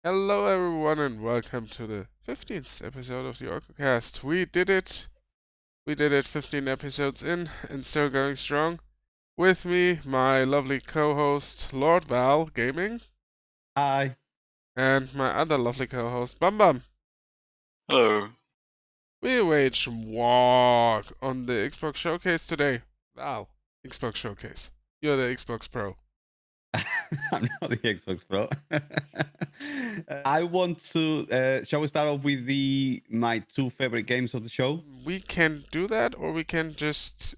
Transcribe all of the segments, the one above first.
Hello, everyone, and welcome to the 15th episode of the Orcocast. We did it. We did it 15 episodes in and still going strong. With me, my lovely co host, Lord Val Gaming, Hi. and my other lovely co host, Bum Bum. Hello. We waged war on the Xbox Showcase today. Val, Xbox Showcase. You're the Xbox Pro. I'm not the Xbox Pro. I want to. Shall we start off with my two favorite games of the show? We can do that, or we can just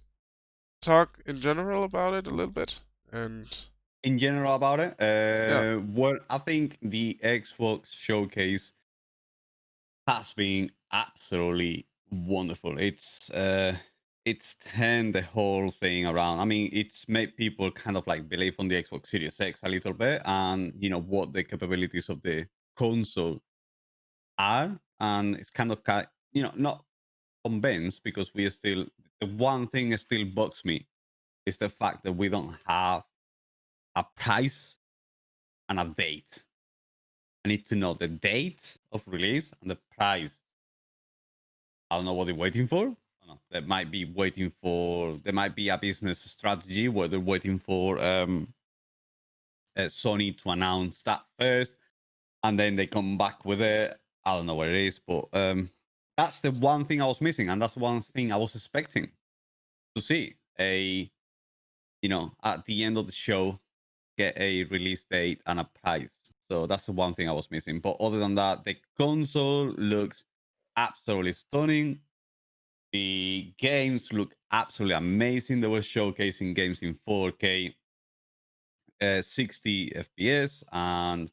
talk in general about it a little bit. And In general, about it. yeah. Well, I think the Xbox Showcase has been absolutely wonderful. It's turned the whole thing around. I mean, it's made people kind of like believe on the Xbox Series X a little bit, and what the capabilities of the console are, and it's kind of not convinced because we are still, the one thing that still bugs me is the fact that we don't have a price and a date. I need to know the date of release and the price. I don't know what they're waiting for. I don't know. They might be waiting for. There might be a business strategy where they're waiting for Sony to announce that first, and then they come back with it. I don't know what it is, but that's the one thing I was missing, and that's one thing I was expecting to see at the end of the show, get a release date and a price. So that's the one thing I was missing. But other than that, the console looks absolutely stunning. The games look absolutely amazing. They were showcasing games in 4K, 60 FPS, and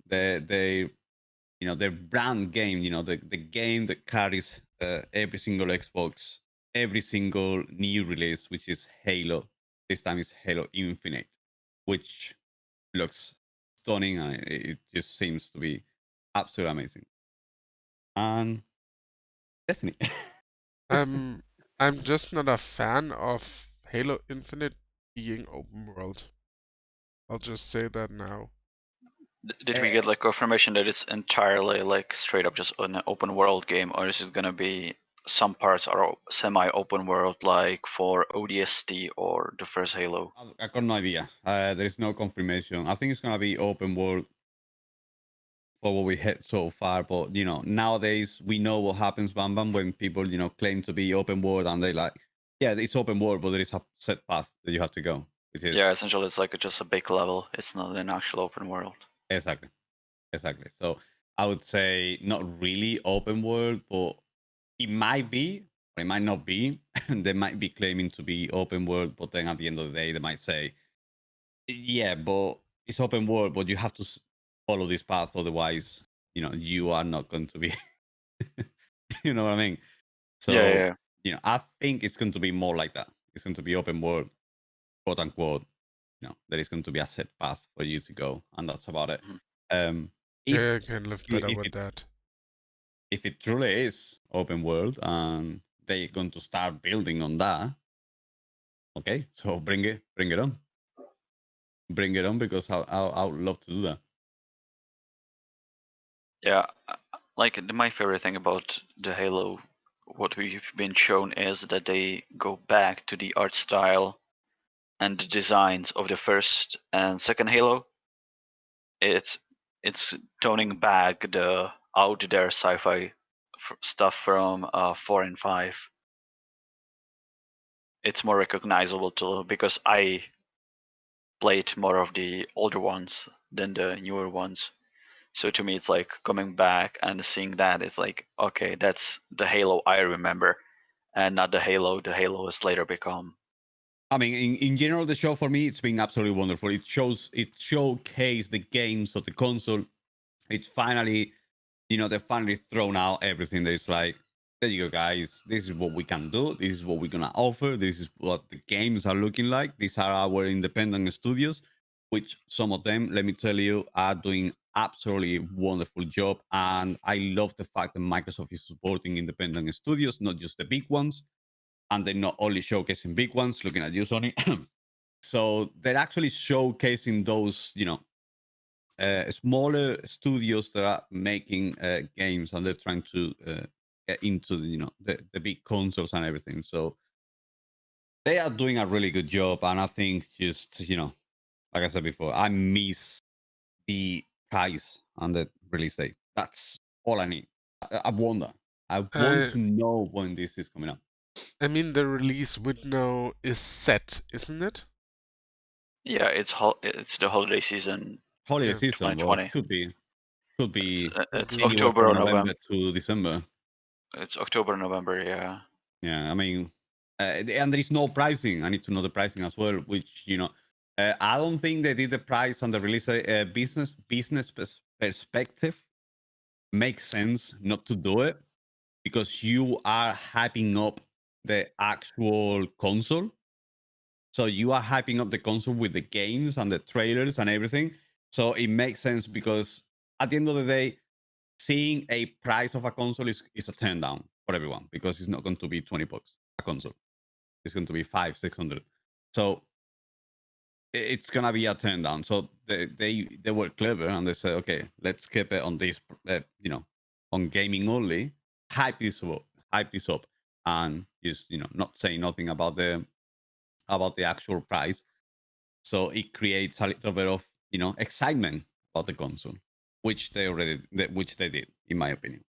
their brand game, the game that carries every single Xbox, every single new release, which is Halo. This time is Halo Infinite, which looks stunning, and it just seems to be absolutely amazing. And Destiny. I'm I'm just not a fan of Halo Infinite being open world. I'll just say that now. Did we get like confirmation that it's entirely like straight up just an open world game, or is it gonna be some parts are semi-open world like for ODST or the first Halo? I got no idea. There is no confirmation. I think it's gonna be open world for what we hit so far, but nowadays we know what happens, Bam Bam, when people claim to be open world and they like, yeah, it's open world, but there is a set path that you have to go. Which is Yeah, essentially it's like just a big level. It's not an actual open world. exactly. So I would say not really open world, but it might be, or it might not be. They might be claiming to be open world, but then at the end of the day, they might say, yeah, but it's open world, but you have to follow this path, otherwise, you are not going to be. You know what I mean? So, Yeah. I think it's going to be more like that. It's going to be open world, quote unquote. There is going to be a set path for you to go, and that's about it. Mhm. Um, if Yeah, I can live better if with it that. if it truly is open world and they're going to start building on that, okay, so bring it on, because I would love to do that. Yeah, like my favorite thing about the Halo, what we've been shown is that they go back to the art style and the designs of the first and second Halo. It's toning back the out there sci-fi stuff from 4 and 5. It's more recognizable to because I played more of the older ones than the newer ones. So to me, it's like coming back and seeing that it's like, okay, that's the Halo I remember, and not the Halo has later become. I mean, in general, the show for me, it's been absolutely wonderful. It showcased the games of the console. It's finally, they've finally thrown out everything. That is like, there you go, guys. This is what we can do. This is what we're gonna offer. This is what the games are looking like. These are our independent studios, which some of them, let me tell you, are doing absolutely wonderful job. And I love the fact that Microsoft is supporting independent studios, not just the big ones, and they're not only showcasing big ones. Looking at you, Sony. So they're actually showcasing those, smaller studios that are making games, and they're trying to get into the big consoles and everything. So they are doing a really good job, and I think just like I said before, I miss the price on the release date. That's all I need. I wonder. I want I to know when this is coming up. I mean the release window is set, isn't it? Yeah, it's the holiday season Holiday Yeah. season, well, 2020. could be It's be. anywhere October from or November November. to December. It's October, November. Yeah. Yeah, I mean, and there is no pricing. I need to know the pricing as well, which I don't think they did the price on the release. Business perspective makes sense not to do it because you are hyping up the actual console. So you are hyping up the console with the games and the trailers and everything. So it makes sense because at the end of the day, seeing a price of a console is a turn down for everyone because it's not going to be $20 a console. It's going to be 500-600. So it's gonna be a turn down. So they were clever and they said, okay, let's keep it on this, on gaming only. Hype this up, and just not say nothing about the actual price. So it creates a little bit of excitement about the console, which which they did, in my opinion.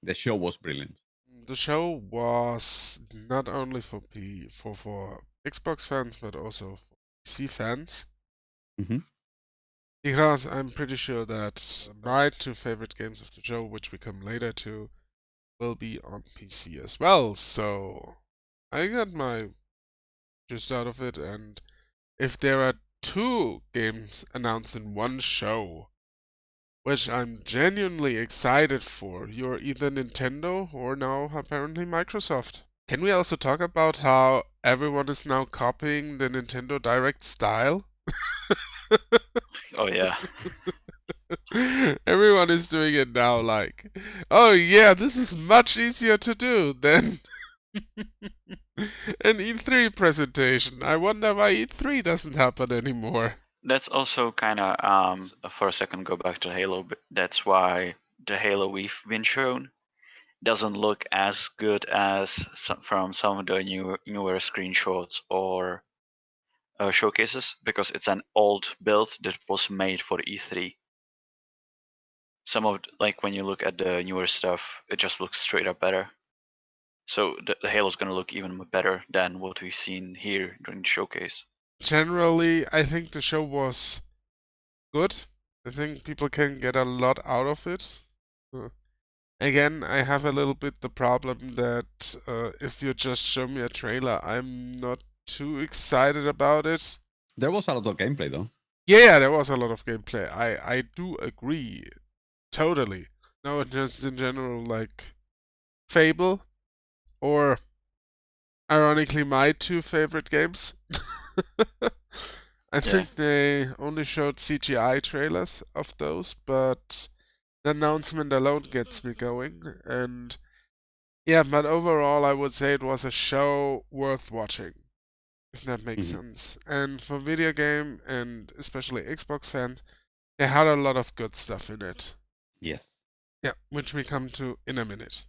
The show was brilliant. The show was not only for Xbox fans but also for PC fans. Mm-hmm. Because I'm pretty sure that my two favorite games of the show, which we come later to, will be on PC as well. So I got my gist out of it, and if there are two games announced in one show, which I'm genuinely excited for, you're either Nintendo or now apparently Microsoft. Can we also talk about how everyone is now copying the Nintendo Direct style? Oh yeah. Everyone is doing it now, like, oh yeah, this is much easier to do than an E3 presentation. I wonder why E3 doesn't happen anymore. That's also kind of for a second go back to Halo. But that's why the Halo we've been shown doesn't look as good as from some of the newer screenshots or showcases because it's an old build that was made for E3. Some of like when you look at the newer stuff, it just looks straight up better. So the Halo's gonna look even better than what we've seen here during the showcase. Generally, I think the show was good. I think people can get a lot out of it. Again, I have a little bit the problem that if you just show me a trailer, I'm not too excited about it. There was a lot of gameplay though. Yeah, there was a lot of gameplay. I do agree. Totally. No, just in general, like Fable or ironically my two favorite games. I think they only showed CGI trailers of those, but the announcement alone gets me going. And yeah, but overall, I would say it was a show worth watching, if that makes sense. And for video game and especially Xbox fans, they had a lot of good stuff in it. Yes. Yeah, which we come to in a minute.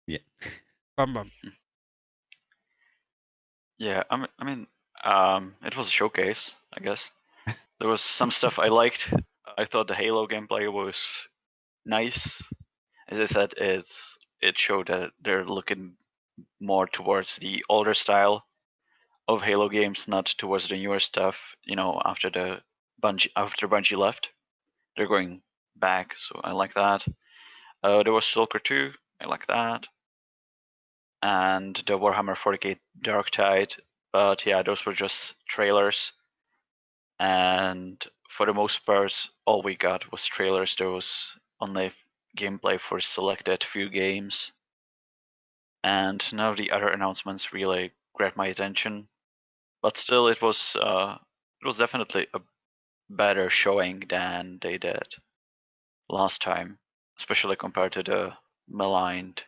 Yeah. Bum bum. Yeah, I mean, it was a showcase, I guess. There was some stuff I liked. I thought the Halo gameplay was nice. As I said, it showed that they're looking more towards the older style of Halo games, not towards the newer stuff. You know, after Bungie left, they're going back, so I like that. There was Stalker 2, I like that, and the Warhammer 40k Darktide. But yeah, those were just trailers, and for the most part, all we got was trailers. There was only gameplay for selected few games, and none of the other announcements really grabbed my attention. But still, it was definitely a better showing than they did last time, especially compared to the maligned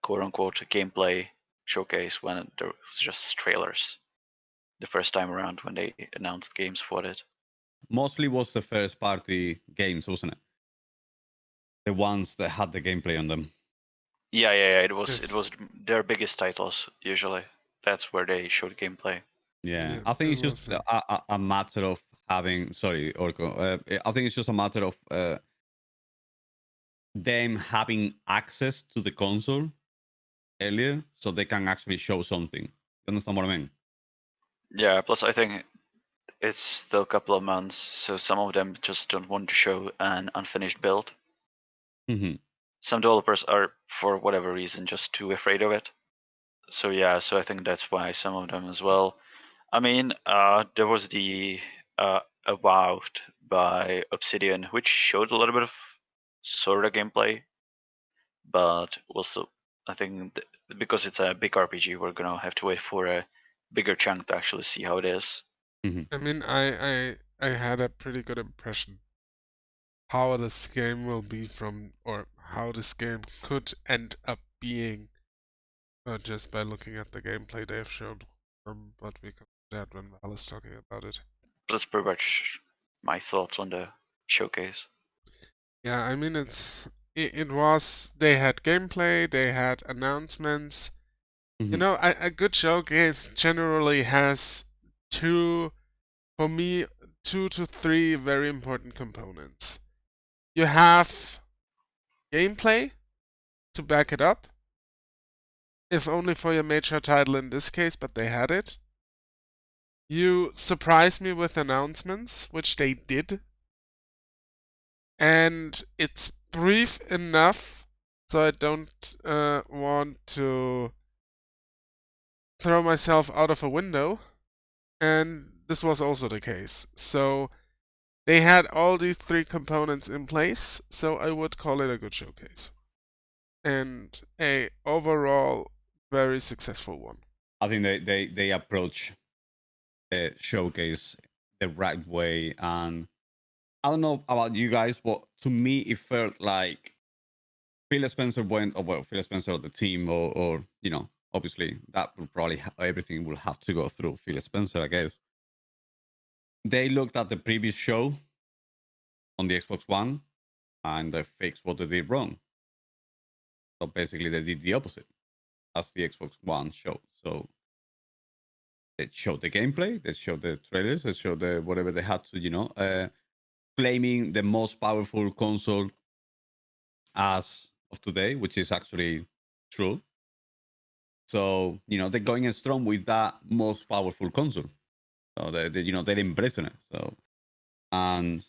quote-unquote gameplay showcase when there was just trailers the first time around when they announced games for it. mostly was the first party games, wasn't it? The ones that had the gameplay on them. Yeah. It Yes. was their biggest titles usually. That's where they showed gameplay. Yeah, Yeah, I think it it's was just them. a matter of having. Sorry, Orko. I think it's just a matter of them having access to the console earlier, so they can actually show something. You understand what I mean? Yeah. Plus, I think it's still a couple of months, so some of them just don't want to show an unfinished build. Mm-hmm. Some developers are, for whatever reason, just too afraid of it. So yeah, so I think that's why some of them as well. I mean, there was the About by Obsidian, which showed a little bit of sort of gameplay, but we'll still, I think, because it's a big RPG, we're gonna have to wait for a bigger chunk to actually see how it is. Mm-hmm. I mean, I had a pretty good impression how this game will be from, or how this game could end up being, just by looking at the gameplay they've showed. But we can do that when Val is talking about it. That's pretty much my thoughts on the showcase. Yeah, I mean, it was, they had gameplay, they had announcements. You Mm-hmm. know, a good showcase generally has for me, 2 to 3 very important components. You have gameplay to back it up, if only for your major title in this case, but they had it. You surprise me with announcements, which they did, and it's brief enough so I don't want to throw myself out of a window, and this was also the case. So they had all these 3 components in place, so I would call it a good showcase. And a overall very successful one. I think they approach the showcase the right way, and I don't know about you guys, but to me it felt like Phil Spencer went, or well, Phil Spencer or the team, or obviously that will probably everything will have to go through Phil Spencer, I guess. They looked at the previous show on the Xbox One and they fixed what they did wrong. So basically, they did the opposite as the Xbox One show. So they showed the gameplay, they showed the trailers, they showed the whatever they had to, claiming the most powerful console as of today, which is actually true. So they're going strong with that most powerful console. So they're embracing it. So and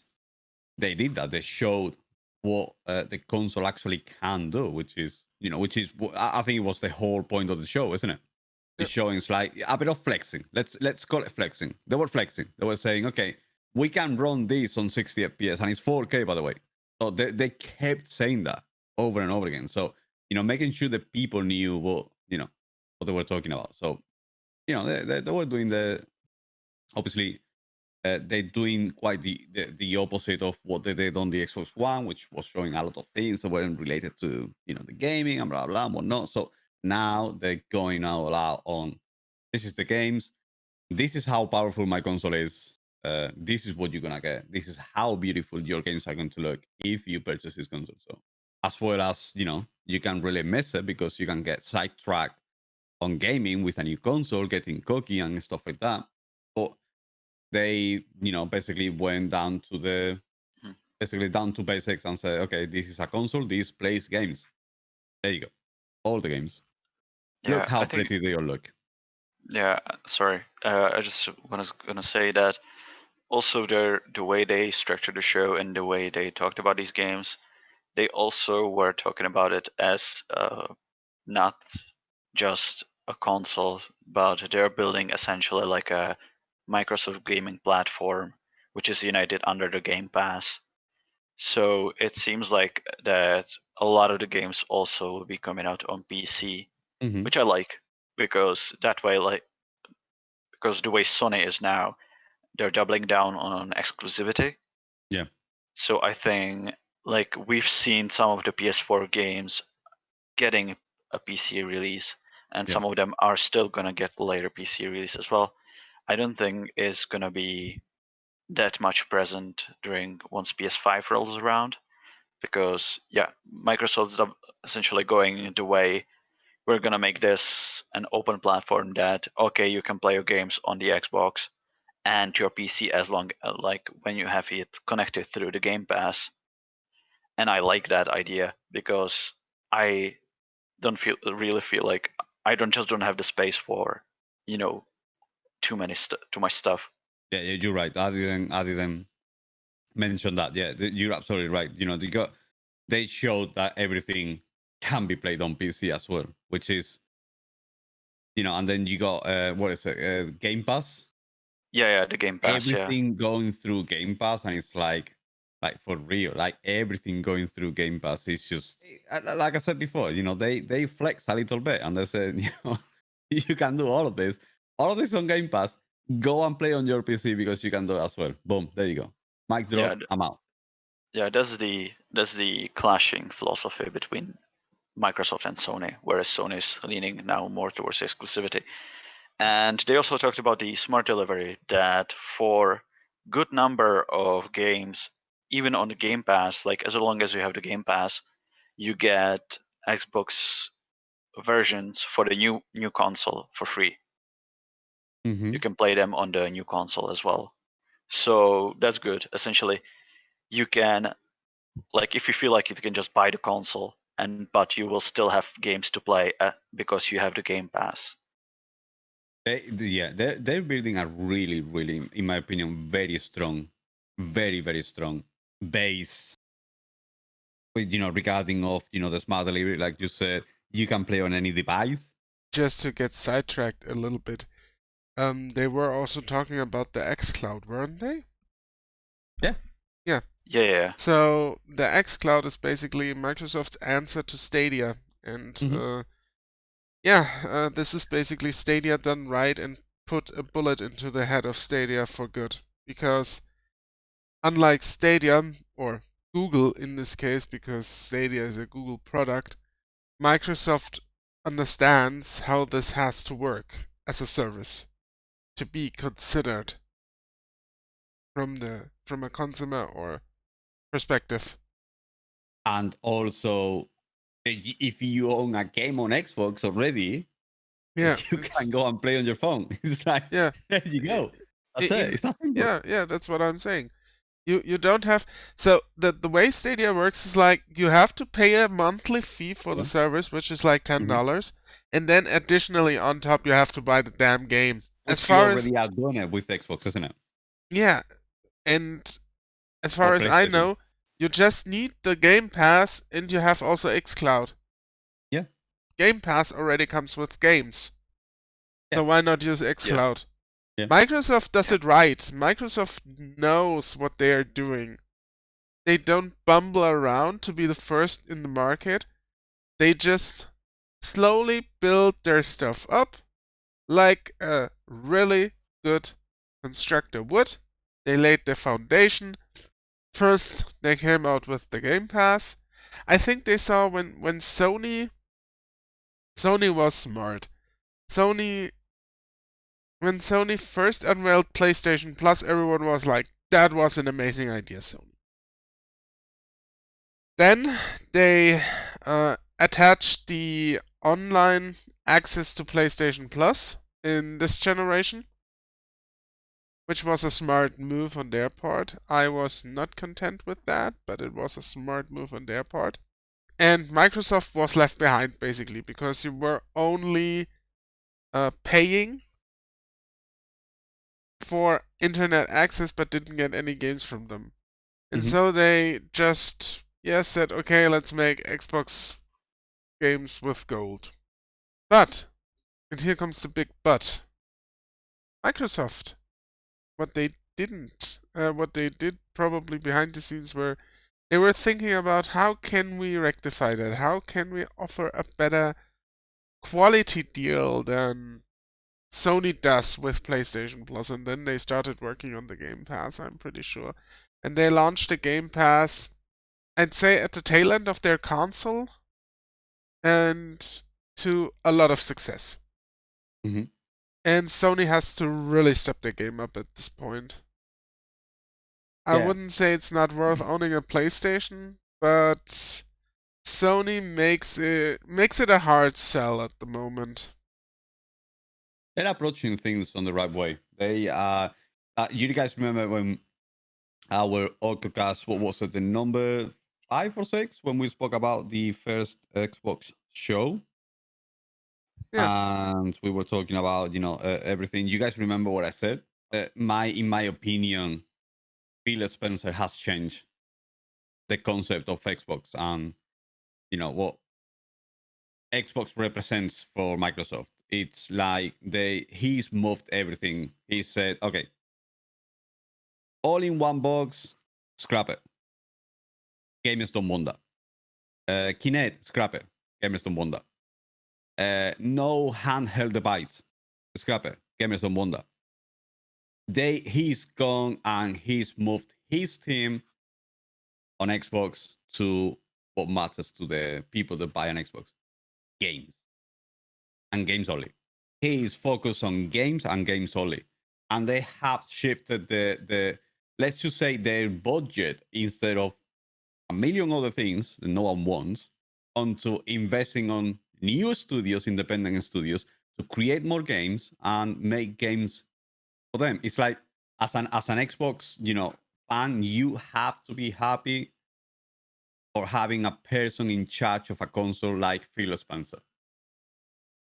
they did that. They showed what the console actually can do, I think it was the whole point of the show, isn't it? It's Yep. showing it's like a bit of flexing. Let's call it flexing. They were flexing. They were saying, okay, we can run this on 60 FPS and it's 4K, by the way. So they kept saying that over and over again. So making sure that people knew what they were talking about. So they were doing obviously they're doing quite the opposite of what they did on the Xbox One, which was showing a lot of things that weren't related to the gaming and blah blah and whatnot. So now they're going all out on this is the games, this is how powerful my console is. This is what you're gonna get. This is how beautiful your games are going to look if you purchase this console. So as well as you can really miss it because you can get sidetracked on gaming with a new console, getting cocky and stuff like that. But they basically went down to Hmm. basically down to basics and said, okay, this is a console, this plays games. There you go, all the games. Look Yeah, how I think. pretty they all look. Yeah, sorry. I just was gonna say that also the way they structured the show and the way they talked about these games, they also were talking about it as not just a console, but they're building essentially like a Microsoft gaming platform, which is united under the Game Pass. So it seems like that a lot of the games also will be coming out on PC, Mm-hmm. which I like because that way, like, because the way Sony is now, they're doubling down on exclusivity. Yeah. So I think like we've seen some of the PS4 games getting a PC release, and Yeah. some of them are still gonna get later PC release as well. I don't think it's gonna be that much present during once PS5 rolls around, because Microsoft's essentially going the way, we're gonna make this an open platform that, okay, you can play your games on the Xbox and your PC as long like when you have it connected through the Game Pass. And I like that idea because I don't really feel like I don't have the space for, too much stuff. Yeah, you're right. I didn't mention that. Yeah, you're absolutely right. They showed that everything can be played on PC as well, which is, and then you got what is it, Game Pass? Yeah, the Game Pass. Yeah, Everything going through Game Pass, and it's like for real, like everything going through Game Pass is just like I said before. They flex a little bit, and they said, you can do all of this on Game Pass. Go and play on your PC because you can do it as well. Boom, there you go. Mic drop. yeah, I'm out. yeah. That's the clashing philosophy between Microsoft and Sony, whereas Sony is leaning now more towards exclusivity. And they also talked about the smart delivery, that for good number of games, even on the Game Pass, like as long as you have the Game Pass, you get Xbox versions for the new console for free. Mm-hmm. You can play them on the new console as well. So that's good. Essentially, you can, like, if you feel like you can just buy the console, but you will still have games to play because you have the Game Pass. They're building a really, really, in my opinion, very strong, very, very strong base. Regarding of the smart delivery, like you said, you can play on any device. Just to get sidetracked a little bit, they were also talking about the xCloud, weren't they? Yeah. Yeah. Yeah. So the xCloud is basically Microsoft's answer to Stadia, and this is basically Stadia done right and put a bullet into the head of Stadia for good. Because unlike Stadia, or Google in this case, because Stadia is a Google product, Microsoft understands how this has to work as a service to be considered from a consumer or perspective. And also, if you own a game on Xbox already, Yeah, you can go and play on your phone. It's like, yeah. there you go. That's it. It's that simple. Yeah, that's what I'm saying. You don't have, so the way Stadia works is like you have to pay a monthly fee for the service, which is like $10, and then additionally on top you have to buy the damn game. As You far as already are doing it with Xbox, isn't it? yeah, and as far Or as I PlayStation. know, you just need the Game Pass and you have also xCloud. Yeah. Game Pass already comes with games. So why not use xCloud? Yeah. Microsoft does it right. Microsoft knows what they are doing. They don't bumble around to be the first in the market. They just slowly build their stuff up like a really good constructor would. They laid the foundation. First, they came out with the Game Pass. I think they saw when Sony was smart. When Sony first unveiled PlayStation Plus, everyone was like, that was an amazing idea, Sony. Then they attached the online access to PlayStation Plus in this generation, which was a smart move on their part. I was not content with that, but it was a smart move on their part. And Microsoft was left behind, basically, because you were only paying for internet access but didn't get any games from them. And so they just said, okay, let's make Xbox games with gold. But, and here comes the big but, Microsoft, what they did probably behind the scenes were they were thinking about how can we rectify that? How can we offer a better quality deal than Sony does with PlayStation Plus? And then they started working on the Game Pass, I'm pretty sure. And they launched the Game Pass, I'd say at the tail end of their console, and to a lot of success. Mm-hmm. And Sony has to really step their game up at this point. I Yeah. wouldn't say it's not worth owning a PlayStation, but Sony makes it a hard sell at the moment. They're approaching things on the right way. They you guys remember when our Orcocast, what was it, the number 5 or 6, when we spoke about the first Xbox show? Yeah. And we were talking about everything. You guys remember what I said? In my opinion, Phil Spencer has changed the concept of Xbox and what Xbox represents for Microsoft. It's like he's moved everything. He said, okay, all in one box, scrap it. Gamers don't want that. Kinect, scrap it. Gamers don't want that. No handheld device, scrap it. Gamers don't want that. He's gone and he's moved his team on Xbox to what matters to the people that buy an Xbox: games and games only. He is focused on games and games only, and they have shifted the let's just say their budget, instead of a million other things that no one wants, onto investing on new studios, independent studios, to create more games and make games for them. It's like, as an Xbox, fan, you have to be happy for having a person in charge of a console like Phil Spencer.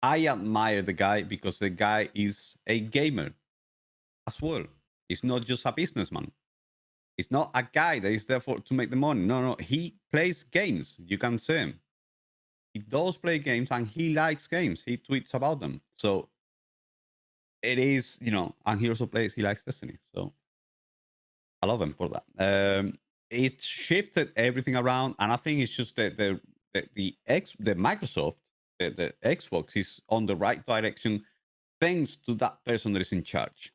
I admire the guy because the guy is a gamer as well. He's not just a businessman. He's not a guy that is there to make the money. No, he plays games. You can see him. He does play games and he likes games. He tweets about them. So it is, and he also he likes Destiny. So I love him for that. It shifted everything around, and I think it's just the Microsoft, the Xbox is on the right direction thanks to that person that is in charge.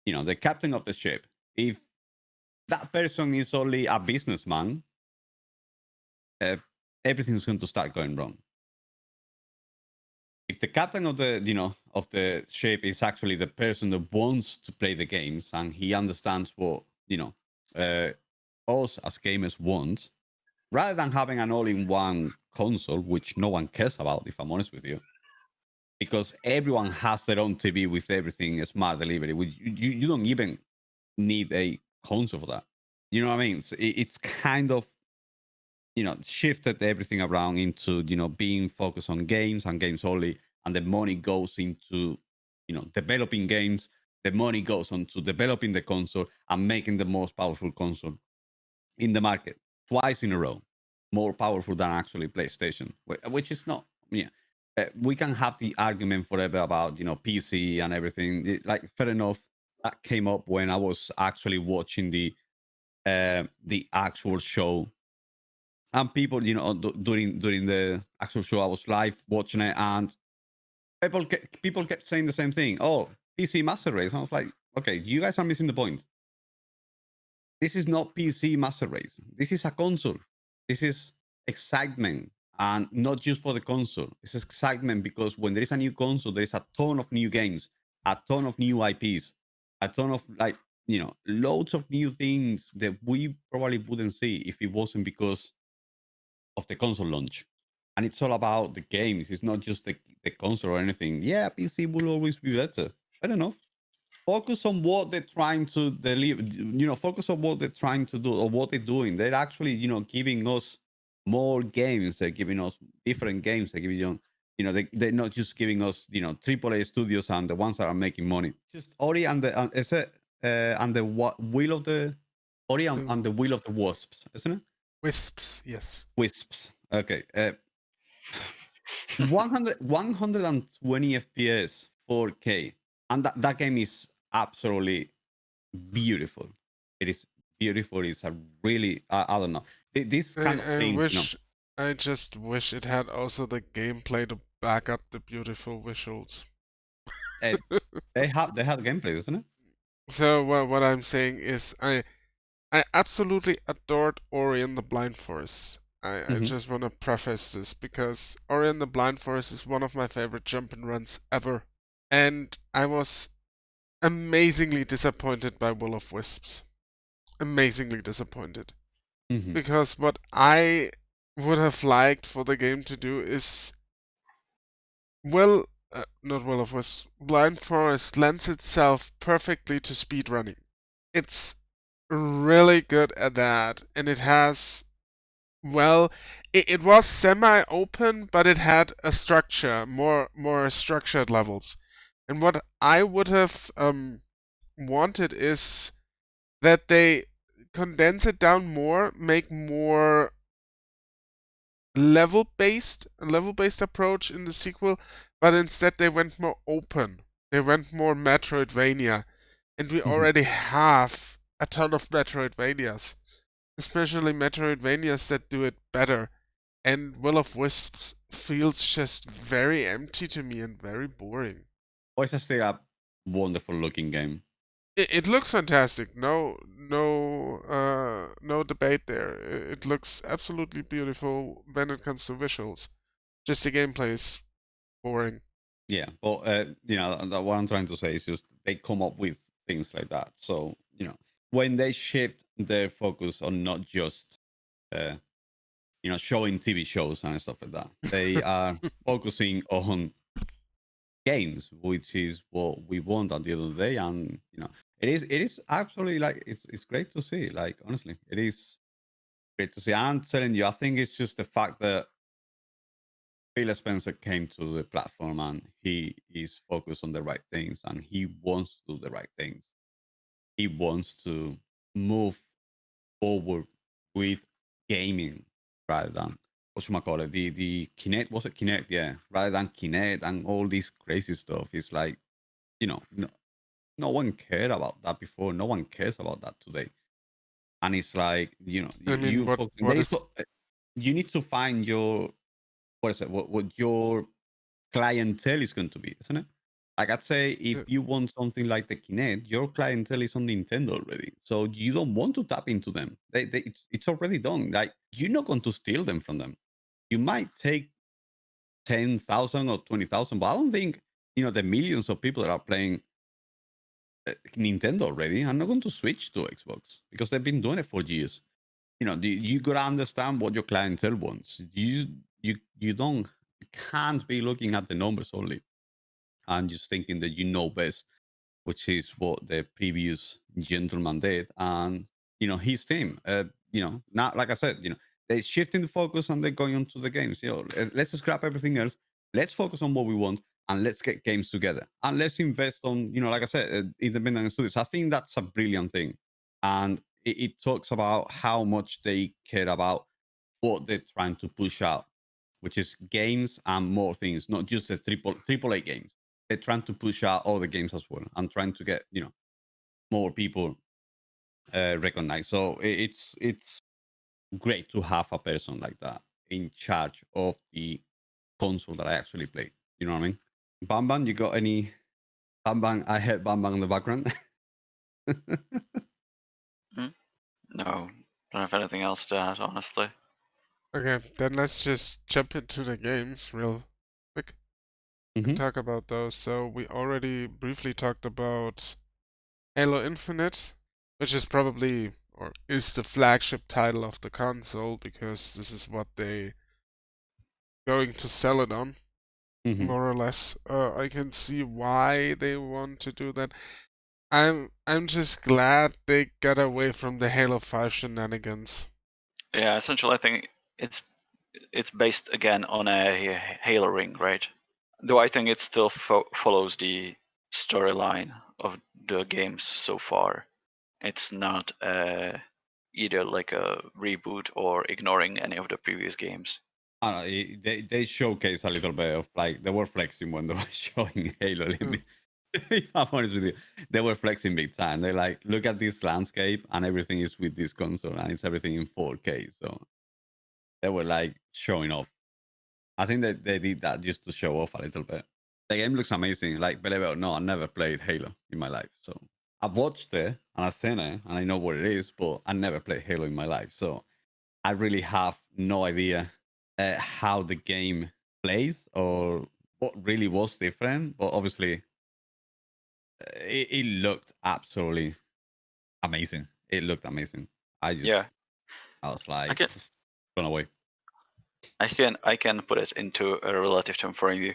The captain of the ship. If that person is only a businessman, everything's going to start going wrong. If the captain of the ship is actually the person that wants to play the games and he understands what us as gamers want, rather than having an all-in-one console, which no one cares about, if I'm honest with you, because everyone has their own TV with everything smart delivery. You don't even need a console for that. You know what I mean? It's kind of shifted everything around into being focused on games and games only, and the money goes into developing games. The money goes on to developing the console and making the most powerful console in the market twice in a row, more powerful than actually PlayStation, which is not. Yeah, we can have the argument forever about PC and everything. Like, fair enough, that came up when I was actually watching the actual show, and people, during the actual show, I was live watching it, and people kept saying the same thing. Oh, PC Master Race. I was like, okay, you guys are missing the point. This is not PC Master Race. This is a console. This is excitement, and not just for the console. It's excitement because when there is a new console, there is a ton of new games, a ton of new IPs, a ton of loads of new things that we probably wouldn't see if it wasn't because of the console launch. And it's all about the games. It's not just the console or anything. Yeah, PC will always be better. I don't know. Focus on what they're trying to deliver. Focus on what they're trying to do or what they're doing. They're actually, giving us more games. They're giving us different games. They're giving they're not just giving us, AAA studios and the ones that are making money. Just Ori and the and the wheel of the Ori and the wheel of the wasps, isn't it? Wisps, yes. Wisps. Okay. 120 FPS, 4K, and that game is absolutely beautiful. It is beautiful. It's a really I don't know, this kind of thing. I just wish it had also the gameplay to back up the beautiful visuals. They have gameplay, isn't it? So what I'm saying is I absolutely adored Ori and the Blind Forest. I just want to preface this because Ori and the Blind Forest is one of my favorite jump and runs ever. And I was amazingly disappointed by Will of Wisps. Amazingly disappointed. Mhm. Because what I would have liked for the game to do is, not Will of Wisps, Blind Forest lends itself perfectly to speedrunning. It's really good at that, and it has, it was semi-open, but it had a structure, more structured levels. And what I would have wanted is that they condense it down more, make more level-based approach in the sequel, but instead they went more open. They went more Metroidvania, and we Mhm. already have a ton of Metroidvanias, especially Metroidvanias that do it better. And Will of Wisps feels just very empty to me and very boring. Well, it's still a wonderful looking game. It looks fantastic. No debate there. It looks absolutely beautiful when it comes to visuals. Just the gameplay is boring. Yeah, but what I'm trying to say is just they come up with things like that. So when they shift their focus on not just uh, showing TV shows and stuff like that, they are focusing on games, which is what we want at the end of the day. And it is absolutely like it's great to see. Like honestly, it is great to see. And I'm telling you, I think it's just the fact that Phil Spencer came to the platform and he is focused on the right things and he wants to do the right things. He wants to move forward with gaming rather than whatchamacallit, the Kinect, was it Kinect? Yeah. Rather than Kinect and all this crazy stuff. It's like, no one cared about that before. No one cares about that today. And it's like, I mean, what is you need to find your what is it? What your clientele is going to be, isn't it? Like I'd say, if uh, you want something like the Kinect, your clientele is on Nintendo already, so you don't want to tap into them. It's already done. Like you're not going to steal them from them. You might take 10,000 or 20,000, but I don't think the millions of people that are playing Nintendo already are not going to switch to Xbox because they've been doing it for years. You gotta understand what your clientele wants. You don't you can't be looking at the numbers only and just thinking that you know best, which is what the previous gentleman did. And his team, not like I said, they're shifting the focus and they're going into the games. Let's scrap everything else. Let's focus on what we want and let's get games together and let's invest on, like I said, independent studios. I think that's a brilliant thing, and it talks about how much they care about what they're trying to push out, which is games and more things, not just the triple A games. They're trying to push out other games as well and trying to get more people recognized. So it's great to have a person like that in charge of the console that I actually play. You know what I mean? Bam Bam, you got any Bam Bam? I heard Bam Bam in the background. Hmm? No, don't have anything else to add, honestly. okay? Then let's just jump into the games real quick and Mm-hmm. talk about those. So we already briefly talked about Halo Infinite, which is probably or is the flagship title of the console because this is what they going to sell it on, Mm-hmm. more or less. I can see why they want to do that. I'm just glad they got away from the Halo 5 shenanigans. Yeah, essentially, I think it's based again on a Halo ring, right? Though I think it still follows the storyline of the games so far. It's not either like a reboot or ignoring any of the previous games. They showcase a little bit of like they were flexing when they were showing Halo. Uh, If I'm honest with you, they were flexing big time. They like look at this landscape and everything is with this console and it's everything in 4K. So they were like showing off. I think that they did that just to show off a little bit. The game looks amazing. Like believe it or not, I never played Halo in my life. So I've watched it and I've seen it and I know what it is, but I never played Halo in my life. So I really have no idea how the game plays or what really was different. But obviously, it looked absolutely amazing. It looked amazing. I was I like can blown away. I can put it into a relative term for you.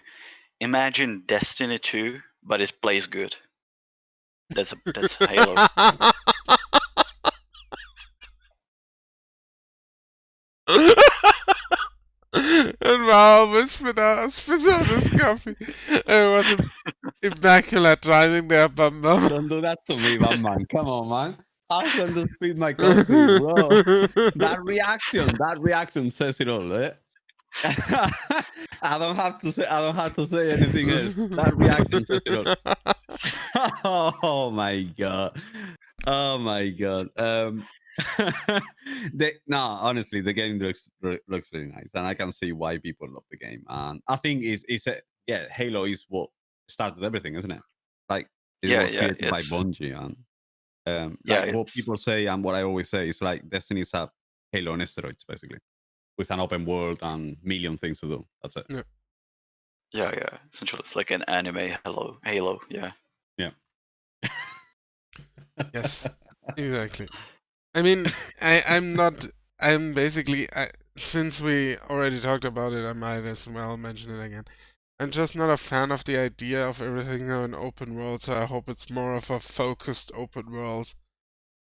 Imagine Destiny 2, but it plays good. That's Halo. And wow, spit out his coffee. It was immaculate timing there, Bum Bum. Don't do that to me, man. Come on, man. I was going to spit my coffee, bro. That reaction says it all, eh? I don't have to say anything else. That reaction says it all. Oh my god. Oh my god. Honestly, the game looks really nice, and I can see why people love the game. And I think Halo is what started everything, isn't it? Like it Yeah, was yeah, created by it's Bungie, and yeah, like what it's people say and what I always say is like Destiny is a Halo on steroids, basically, with an open world and million things to do. That's it. yeah. Essentially, it's like an anime Halo. Yeah. Yeah. Yes, exactly. I mean, I'm basically, since we already talked about it, I might as well mention it again. I'm just not a fan of the idea of everything in open world, so I hope it's more of a focused open world,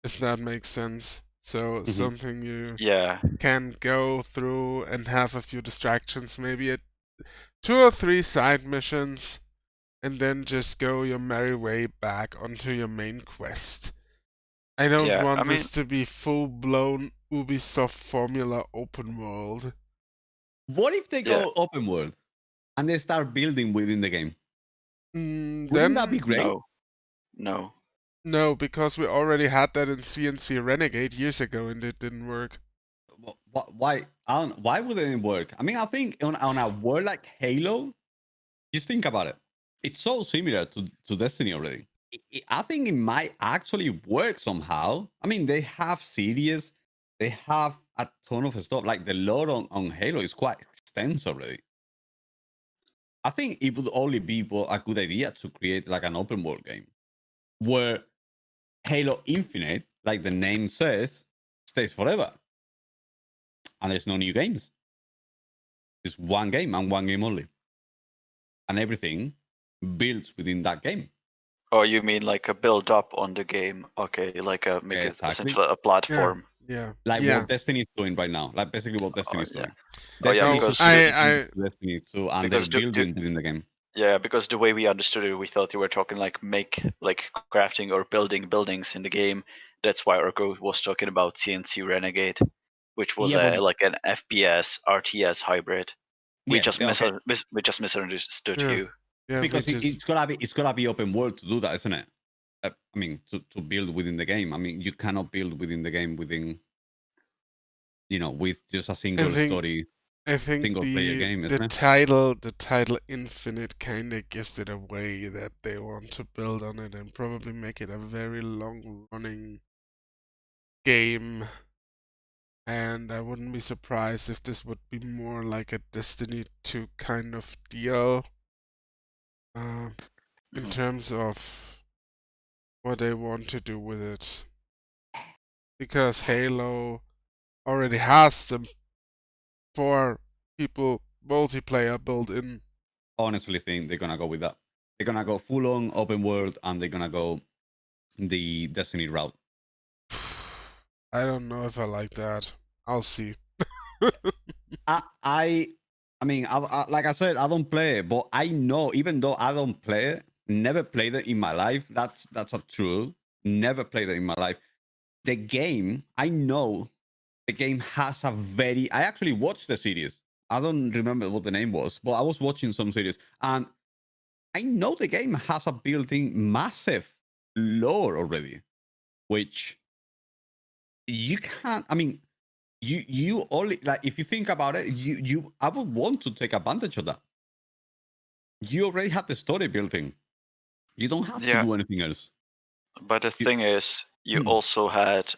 if that makes sense. So something you Yeah. can go through and have a few distractions, maybe 2 or 3 side missions, and then just go your merry way back onto your main quest. I don't Yeah, want I mean, this to be full-blown Ubisoft formula open world. What if they Yeah. go open world and they start building within the game? Wouldn't that be Then great? No. no, because we already had that in CNC Renegade years ago and it didn't work. Why? Why would it work? I mean, I think on a world like Halo, just think about it. It's so similar to Destiny already. I think it might actually work somehow. I mean, they have series, they have a ton of stuff. Like the lore on Halo is quite extensive already. I think it would only be a good idea to create like an open world game where Halo Infinite, like the name says, stays forever. And there's no new games. It's one game and one game only. And everything builds within that game. Oh, you mean like a build up on the game? Okay, like make it Exactly. essentially a platform. Yeah. Like yeah. what Destiny is doing right now. Like basically what Destiny is yeah. doing. Oh, yeah, Destiny because is Destiny 2 and they're because building within the game. yeah, because the way we understood it, we thought you were talking like crafting or building buildings in the game. That's why Orco was talking about CNC Renegade, which was Yeah, but like an FPS RTS hybrid. We yeah, just okay. we just misunderstood Yeah. you. Yeah, Because we just... it's gotta be open world to do that, isn't it? I mean, to build within the game. I mean, you cannot build within the game with just a single story. I think Single player game, the isn't it? title Infinite kinda gives it away that they want to build on it and probably make it a very long running game. And I wouldn't be surprised if this would be more like a Destiny 2 kind of deal. In terms of what they want to do with it. Because Halo already has the 4 people multiplayer built in. Honestly think they're gonna go with that. They're gonna go full on open world and they're gonna go the Destiny route. I don't know if I like that. I'll see. I mean, like I said, I don't play it, but I know even though I don't play it, never played it in my life. That's a true. Never played it in my life. The game, I know, the game has a very. I actually watched the series. I don't remember what the name was, but I was watching some series, and I know the game has a built-in massive lore already, which you can't. I mean, you only like if you think about it, you I would want to take advantage of that. You already have the story built in. You don't have to do anything else. But the thing is, you also had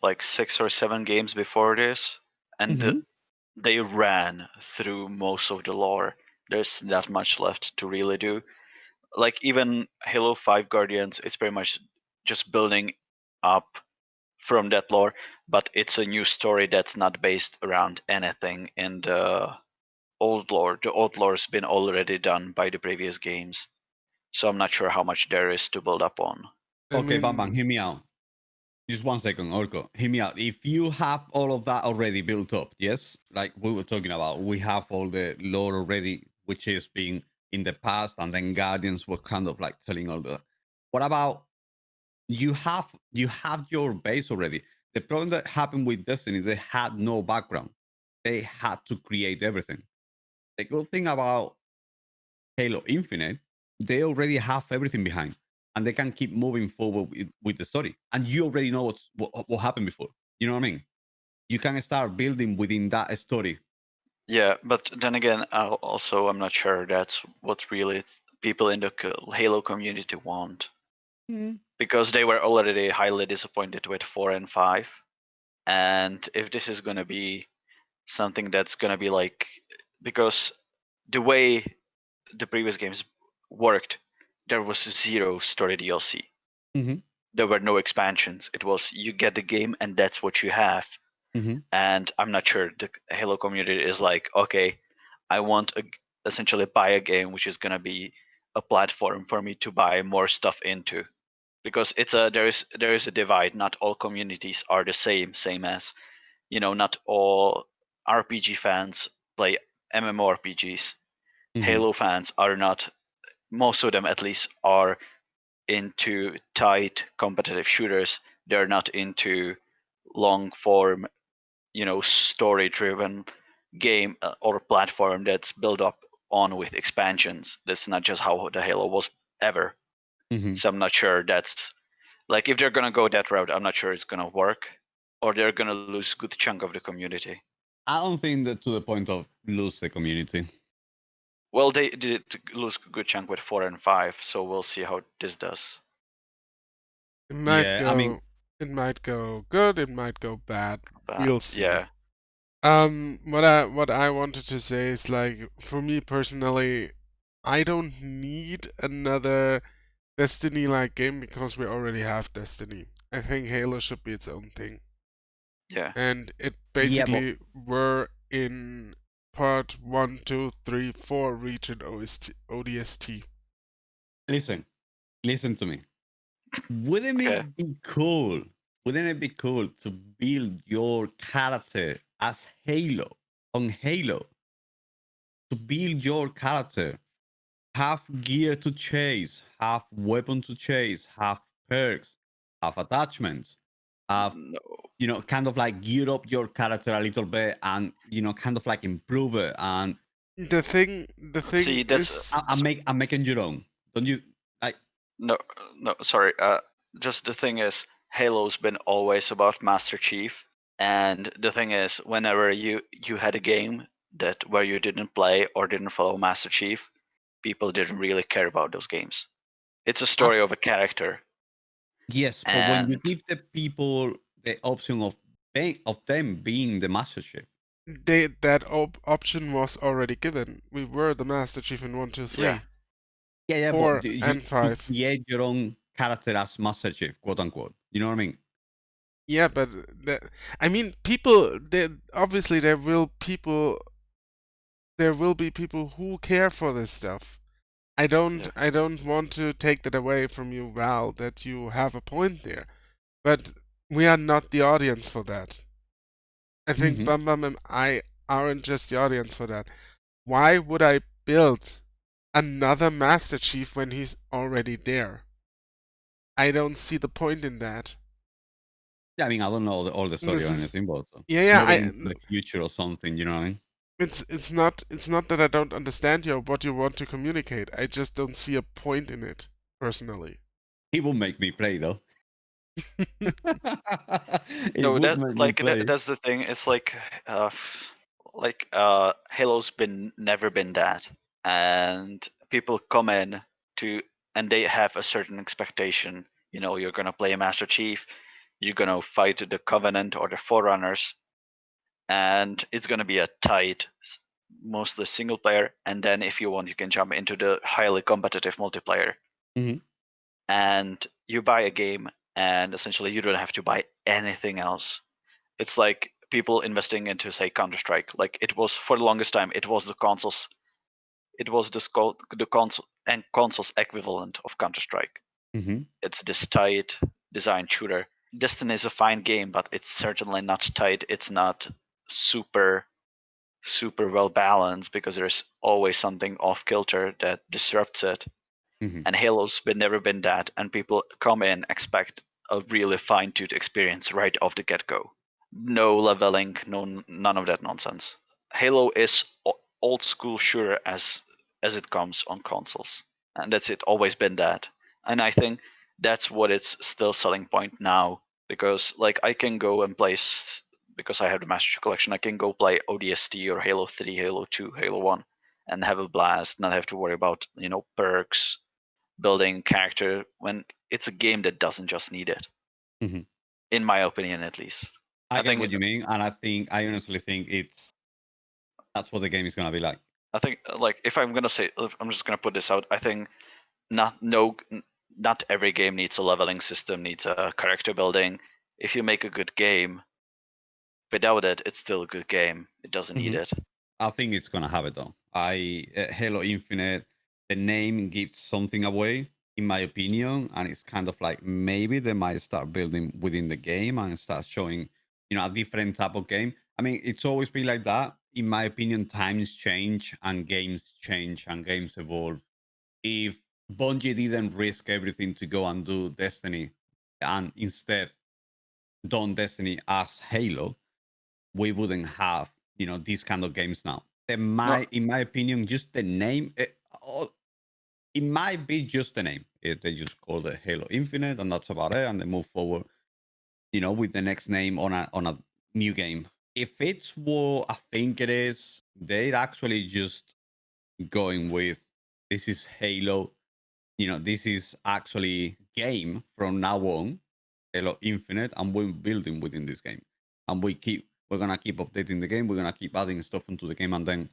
like 6 or 7 games before this, and they ran through most of the lore. There's not much left to really do. like even Halo 5 Guardians, it's pretty much just building up from that lore, but it's a new story that's not based around anything in the old lore. The old lore's been already done by the previous games, so I'm not sure how much there is to build up on. I Okay, Bam Bam, mean, hear me out. Just 1 second, Orco. Hear me out. If you have all of that already built up, yes, like we were talking about, we have all the lore already, which is being in the past, and then Guardians were kind of like telling all the. What about you have your base already? The problem that happened with Destiny, they had no background. They had to create everything. The good thing about Halo Infinite, they already have everything behind, and they can keep moving forward with the story. And you already know what happened before. You know what I mean? You can start building within that story. Yeah, but then again, also I'm not sure that's what really people in the Halo community want, because they were already highly disappointed with 4 and 5, and if this is gonna be something that's gonna be like, because the way the previous games worked, there was zero story DLC. Mhm. There were no expansions. It was you get the game and that's what you have. Mhm. And I'm not sure the Halo community is like, okay, I want essentially buy a game which is gonna be a platform for me to buy more stuff into, because there is a divide. Not all communities are the same as, not all RPG fans play MMORPGs. Mhm. Halo fans are not, most of them at least, are into tight competitive shooters. They're not into long form, story driven game or platform that's built up on with expansions. That's not just how the Halo was ever. Mhm. So I'm not sure that's like, if they're gonna go that route, I'm not sure it's gonna work, or they're gonna lose good chunk of the community. I don't think that to the point of lose the community. Well, they did lose a good chunk with 4 and 5, so we'll see how this does. it might Yeah, I mean, go, it might go good, it might go bad. But We'll see. yeah, What I wanted to say is, like, for me personally, I don't need another Destiny-like game because we already have Destiny. I think Halo should be its own thing. yeah. And it yeah, but basically were in part 1, 2, 3, 4 region ODST. listen to me. Wouldn't Okay. it be cool? Wouldn't it be cool to build your character as Halo on Halo? To build your character, have gear to chase, have weapon to chase, have perks, have attachments, have No. kind of like gear up your character a little bit, and kind of like improve it, and The thing See, that's is, I'm making your own. Don't you like? no, no. Sorry. Just the thing is, Halo's been always about Master Chief, and the thing is, whenever you had a game that where you didn't play or didn't follow Master Chief, people didn't really care about those games. It's a I, story of a character, yes, but when you and give the people the option of them being the master chief. that option was already given. We were the Master Chief in 1, 2, yeah, 3, Yeah, but 4, you and to 5. create your own character as master chief, quote unquote. You know what I mean? Yeah, but I mean, people. Obviously there will be people who care for this stuff. I don't yeah, I don't want to take that away from you, Val, that you have a point there. But we are not the audience for that. I think Mm-hmm. Bam Bam and I aren't just the audience for that. Why would I build another Master Chief when he's already there? I don't see the point in that. Yeah, I mean, I don't know all the story This or is anything, but yeah, moving into the future or something, you know what I mean? it's not that I don't understand you or what you want to communicate. I just don't see a point in it, personally. He will make me play though. It no, would that make me like play. that's the thing. It's Halo's been never been that, and people come in to and they have a certain expectation. You're gonna play a Master Chief, you're gonna fight the Covenant or the Forerunners, and it's gonna be a tight mostly single player, and then if you want, you can jump into the highly competitive multiplayer. Mhm. And you buy a game, and essentially you don't have to buy anything else. It's like people investing into, say, Counter-Strike. Like, it was for the longest time, it was the consoles, it was the console and consoles equivalent of Counter-Strike. Mhm. It's this tight design shooter. Destiny is a fine game, but it's certainly not tight. It's not super well balanced, because there's always something off kilter that disrupts it. Mhm. And Halo's never been that, and people come in expect a really fine-tuned experience right off the get-go. No leveling, none of that nonsense. Halo is old school shooter as it comes on consoles, and that's it. Always been that, and I think that's what its still selling point now. Because like I can go and play, because I have the Master Chief Collection, I can go play ODST or Halo 3, Halo 2, Halo 1, and have a blast. Not have to worry about perks, building character, when it's a game that doesn't just need it. Mhm. In my opinion, at least. I I get think what you mean, and I honestly think that's what the game is gonna be like. like if I'm gonna say, if I'm just gonna put this out. I think not no not every game needs a leveling system, needs a character building. If you make a good game, without it, it's still a good game. It doesn't need Mhm. it. I think it's gonna have it though. Halo Infinite, the name gives something away, in my opinion, and it's kind of like maybe they might start building within the game and start showing, a different type of game. I mean, it's always been like that. In my opinion, times change and games evolve. If Bungie didn't risk everything to go and do Destiny and instead done Destiny as Halo, we wouldn't have these kind of games now. No, In my opinion, just the name, it might be just the name. They just call it Halo Infinite, and that's about it, and they move forward, with the next name on a new game. If it's what I think it is, they're actually just going with this is Halo. This is actually game from now on, Halo Infinite, and we're building within this game, and we're gonna keep updating the game. We're gonna keep adding stuff into the game, and then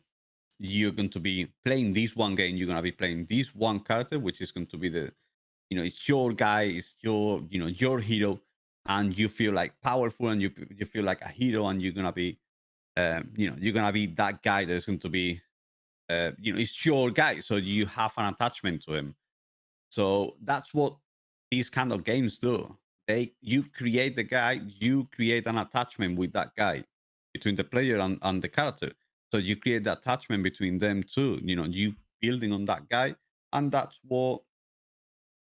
you're going to be playing this one game. You're gonna be playing this one character, which is going to be it's your guy, it's your hero, and you feel like powerful, and you feel like a hero, and you're gonna be, you're gonna be that guy that's going to be, it's your guy, so you have an attachment to him. So that's what these kind of games do. You create the guy, you create an attachment with that guy between the player and the character. So you create the attachment between them too. You building on that guy, and that's what,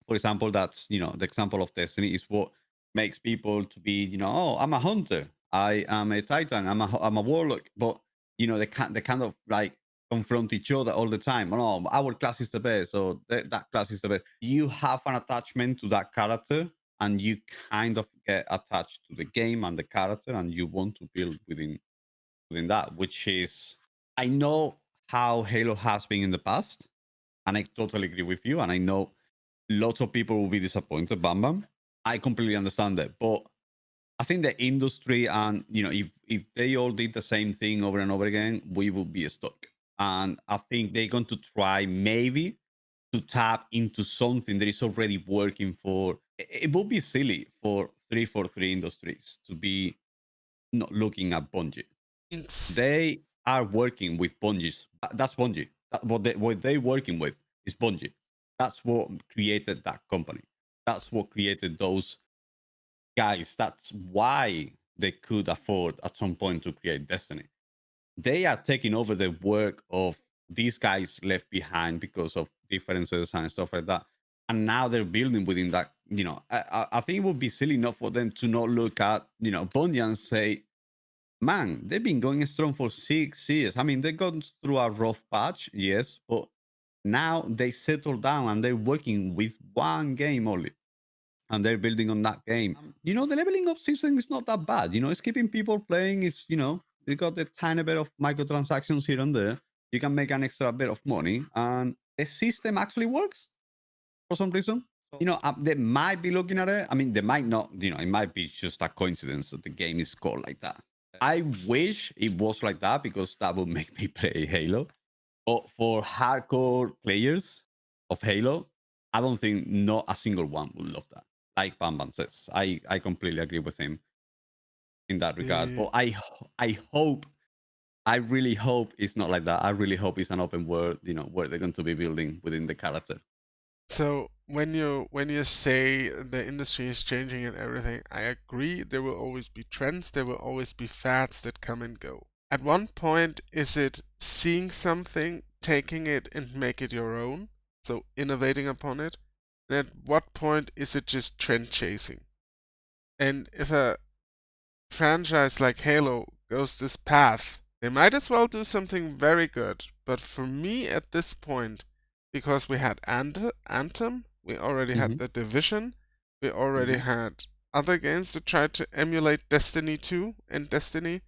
for example, that's the example of Destiny is what makes people to be, oh, I'm a hunter, I am a titan, I'm a warlock, but they kind of like confront each other all the time. Oh, no, our class is the best, so that class is the best. You have an attachment to that character, and you kind of get attached to the game and the character, and you want to build within that, which is, I know how Halo has been in the past, and I totally agree with you, and I know lots of people will be disappointed. Bam Bam. I completely understand that, but I think the industry, and if they all did the same thing over and over again, we would be stuck. And I think they're going to try maybe to tap into something that is already working for. It would be silly for 343 Industries to be not looking at Bungie. It's They are working with Bungie's. That's Bungie. What they working with is Bungie. That's what created that company. That's what created those guys. That's why they could afford at some point to create Destiny. They are taking over the work of these guys left behind because of differences and stuff like that. And now they're building within that. I think it would be silly enough for them to not look at Bungie and say, man, they've been going strong for 6 years. I mean, they gone through a rough patch, yes, but now they settle down and they're working with one game only, and they're building on that game. The leveling up system is not that bad. It's keeping people playing. It's you got the tiny bit of microtransactions here and there. You can make an extra bit of money, and the system actually works for some reason. They might be looking at it. I mean, they might not. It might be just a coincidence that the game is called like that. I wish it was like that because that would make me play Halo. But for hardcore players of Halo, I don't think not a single one would love that. Like Bam Bam says, I completely agree with him in that regard. The But I hope, I really hope it's not like that. I really hope it's an open world, where they're going to be building within the character. So when you say the industry is changing and everything, I agree. There will always be trends. There will always be fads that come and go. At one point, is it seeing something, taking it and make it your own? So innovating upon it. And at what point is it just trend chasing? And if a franchise like Halo goes this path, they might as well do something very good. But for me at this point, because we had Anthem, we already had Mhm. The Division, we already had other games that tried to emulate Destiny 2 and Destiny.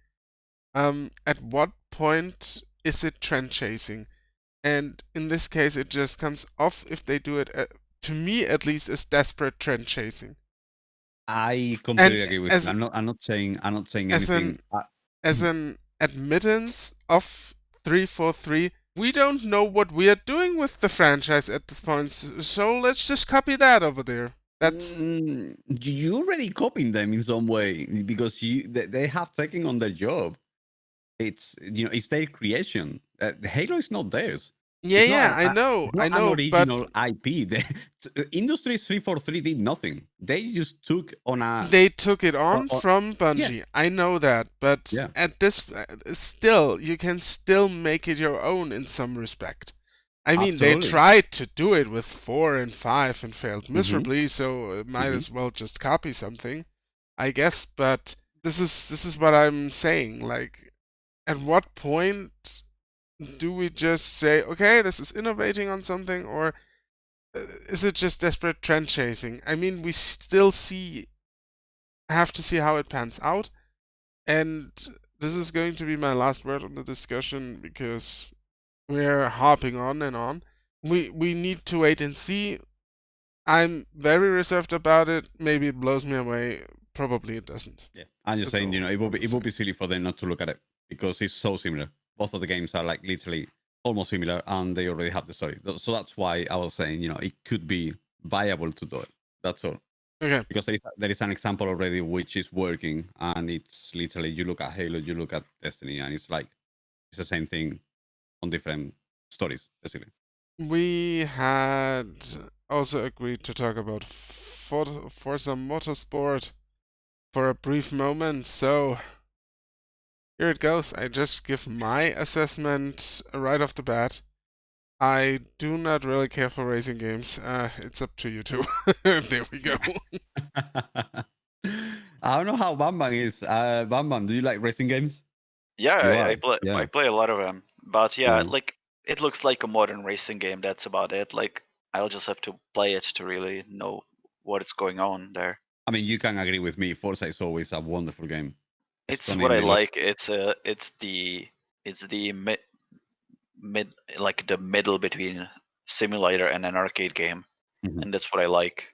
At what point is it trend chasing? And in this case, it just comes off if they do it, to me at least, as desperate trend chasing. I And completely agree with you. as I'm not saying as anything. an as an admittance of 343, we don't know what we are doing with the franchise at this point, so let's just copy that over there. That's You already copying them in some way because they have taken on their job. It's their creation. Halo is not theirs. yeah, It's not yeah, an I a, know, it's I not an know, but original IP. Industry 343 did nothing. They just took on a they took it on on from yeah, Bungie. I know that, but yeah, at this, still, you can still make it your own in some respect. I mean, they absolutely. tried to do it with 4 and 5 and failed Hmm. miserably, so it might Hmm. as well just copy something, I guess. But this is what I'm saying. Like, at what point do we just say, okay, this is innovating on something, or is it just desperate trend chasing? I mean, we still have to see how it pans out, and this is going to be my last word on the discussion because we're hopping on and on. We need to wait and see. I'm very reserved about it. Maybe it blows me away. Probably it doesn't. Yeah, I'm just That's saying, all it I would be will it would say. be silly for them not to look at it because it's so similar. Both of the games are like literally almost similar, and they already have the story. So that's why I was saying, it could be viable to do it. That's all. Okay. Because there is an example already which is working, and it's literally you look at Halo, you look at Destiny, and it's like it's the same thing on different stories, basically. We had also agreed to talk about Forza Motorsport for a brief moment, so here it goes. I just give my assessment right off the bat. I do not really care for racing games. It's up to you two. There we go. I don't know how Bam Bam is. Bam Bam, do you like racing games? Yeah, You I, are, I play I yeah. play a lot of them, but yeah, Yeah. like it looks like a modern racing game. That's about it. Like I'll just have to play it to really know what is going on there. I mean, you can agree with me. Forza is always a wonderful game. It's what I Stunningly look. like. It's the mid like the middle between simulator and an arcade game, Mhm. and that's what I like.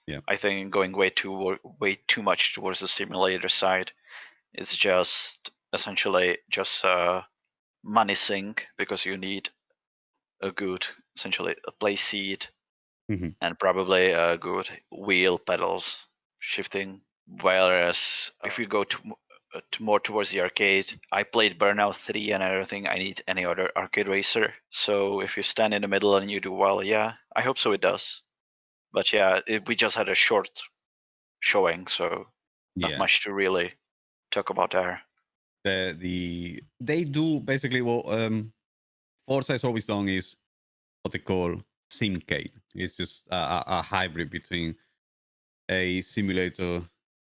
Yeah. I think going way too much towards the simulator side is just essentially just money sink because you need a good essentially a play seat Mhm. and probably a good wheel pedals shifting. Whereas if you go to more towards the arcade, I played Burnout 3 and I don't think I need any other arcade racer. So if you stand in the middle and you do well, yeah, I hope so it does. But yeah, we just had a short showing, so not Yeah. much to really talk about there. They do basically what Forza has always done is what they call simcade. It's just a hybrid between a simulator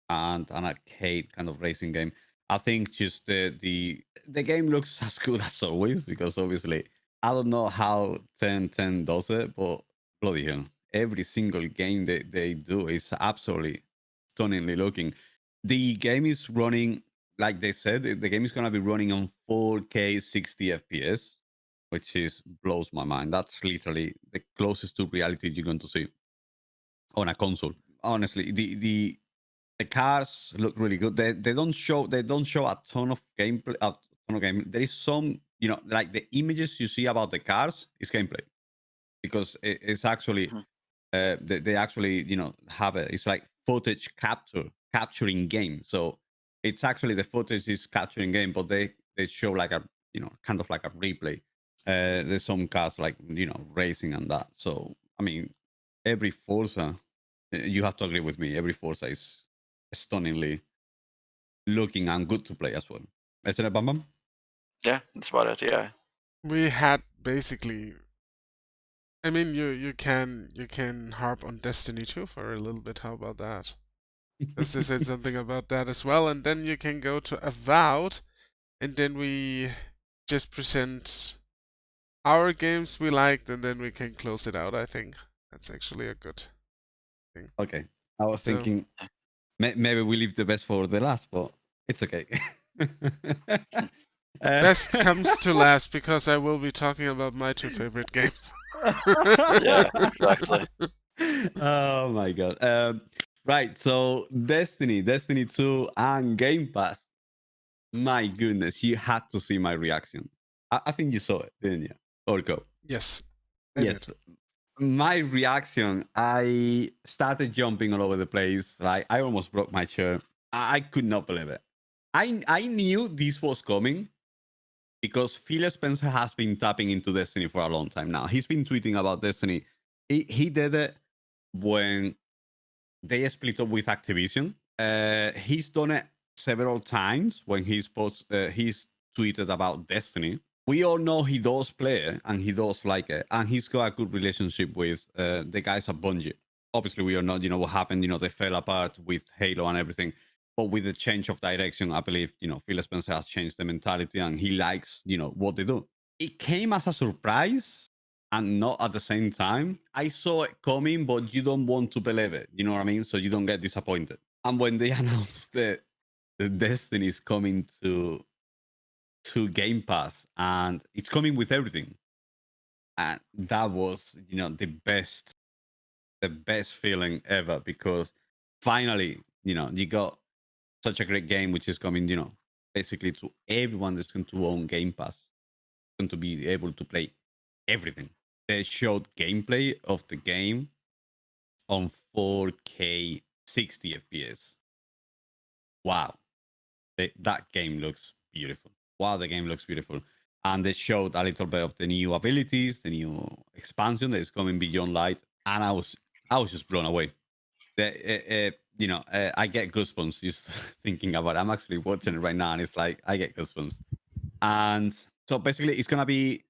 and an arcade kind of racing game. I think just the game looks as good as always because obviously I don't know how 1010 does it, but bloody hell, every single game they do is absolutely stunningly looking. The game is running, like they said, the game is gonna be running on 4K 60 FPS, which is blows my mind. That's literally the closest to reality you're going to see on a console. Honestly, the The cars look really good. They don't show a ton of gameplay. There is some, like the images you see about the cars is gameplay because it's actually Mhm. they actually have it's like footage capturing game. So it's actually the footage is capturing game, but they show like a kind of like a replay. There's some cars like racing and that. So I mean, every Forza, you have to agree with me. Every Forza is stunningly looking and good to play as well. Isn't it, Bam Bam? Yeah, that's about it. Yeah. We had basically. I mean, you can harp on Destiny 2 for a little bit. How about that? Because they said something about that as well, and then you can go to Avowed, and then we just present our games we liked, and then we can close it out. I think that's actually a good thing. Okay, I was So thinking maybe we leave the best for the last, but it's okay. best comes to last because I will be talking about my two favorite games. Yeah, exactly. Oh my god. Right, so Destiny 2, and Game Pass. My goodness, you had to see my reaction. I think you saw it, didn't you? Or go. Yes, I did. Yes. My reaction, I started jumping all over the place. Like I almost broke my chair. I could not believe it. I knew this was coming because Phil Spencer has been tapping into Destiny for a long time now. He's been tweeting about Destiny. He did it when they split up with Activision. He's done it several times when he's tweeted about Destiny. We all know he does play it and he does like it, and he's got a good relationship with the guys at Bungie. Obviously, we are not, what happened. They fell apart with Halo and everything. But with the change of direction, I believe Phil Spencer has changed the mentality, and he likes what they do. It came as a surprise and not at the same time. I saw it coming, but you don't want to believe it. You know what I mean? So you don't get disappointed. And when they announced that the Destiny is coming to Game Pass and it's coming with everything, and that was the best feeling ever because finally you got such a great game which is coming basically to everyone that's going to own Game Pass, going to be able to play everything. They showed gameplay of the game on 4K 60 FPS. Wow. That game looks beautiful. Wow, the game looks beautiful. And they showed a little bit of the new abilities, the new expansion that is coming beyond light, and I was just blown away. I get goosebumps just thinking about it. I'm actually watching it right now, and it's like I get goosebumps. And so basically, it's gonna be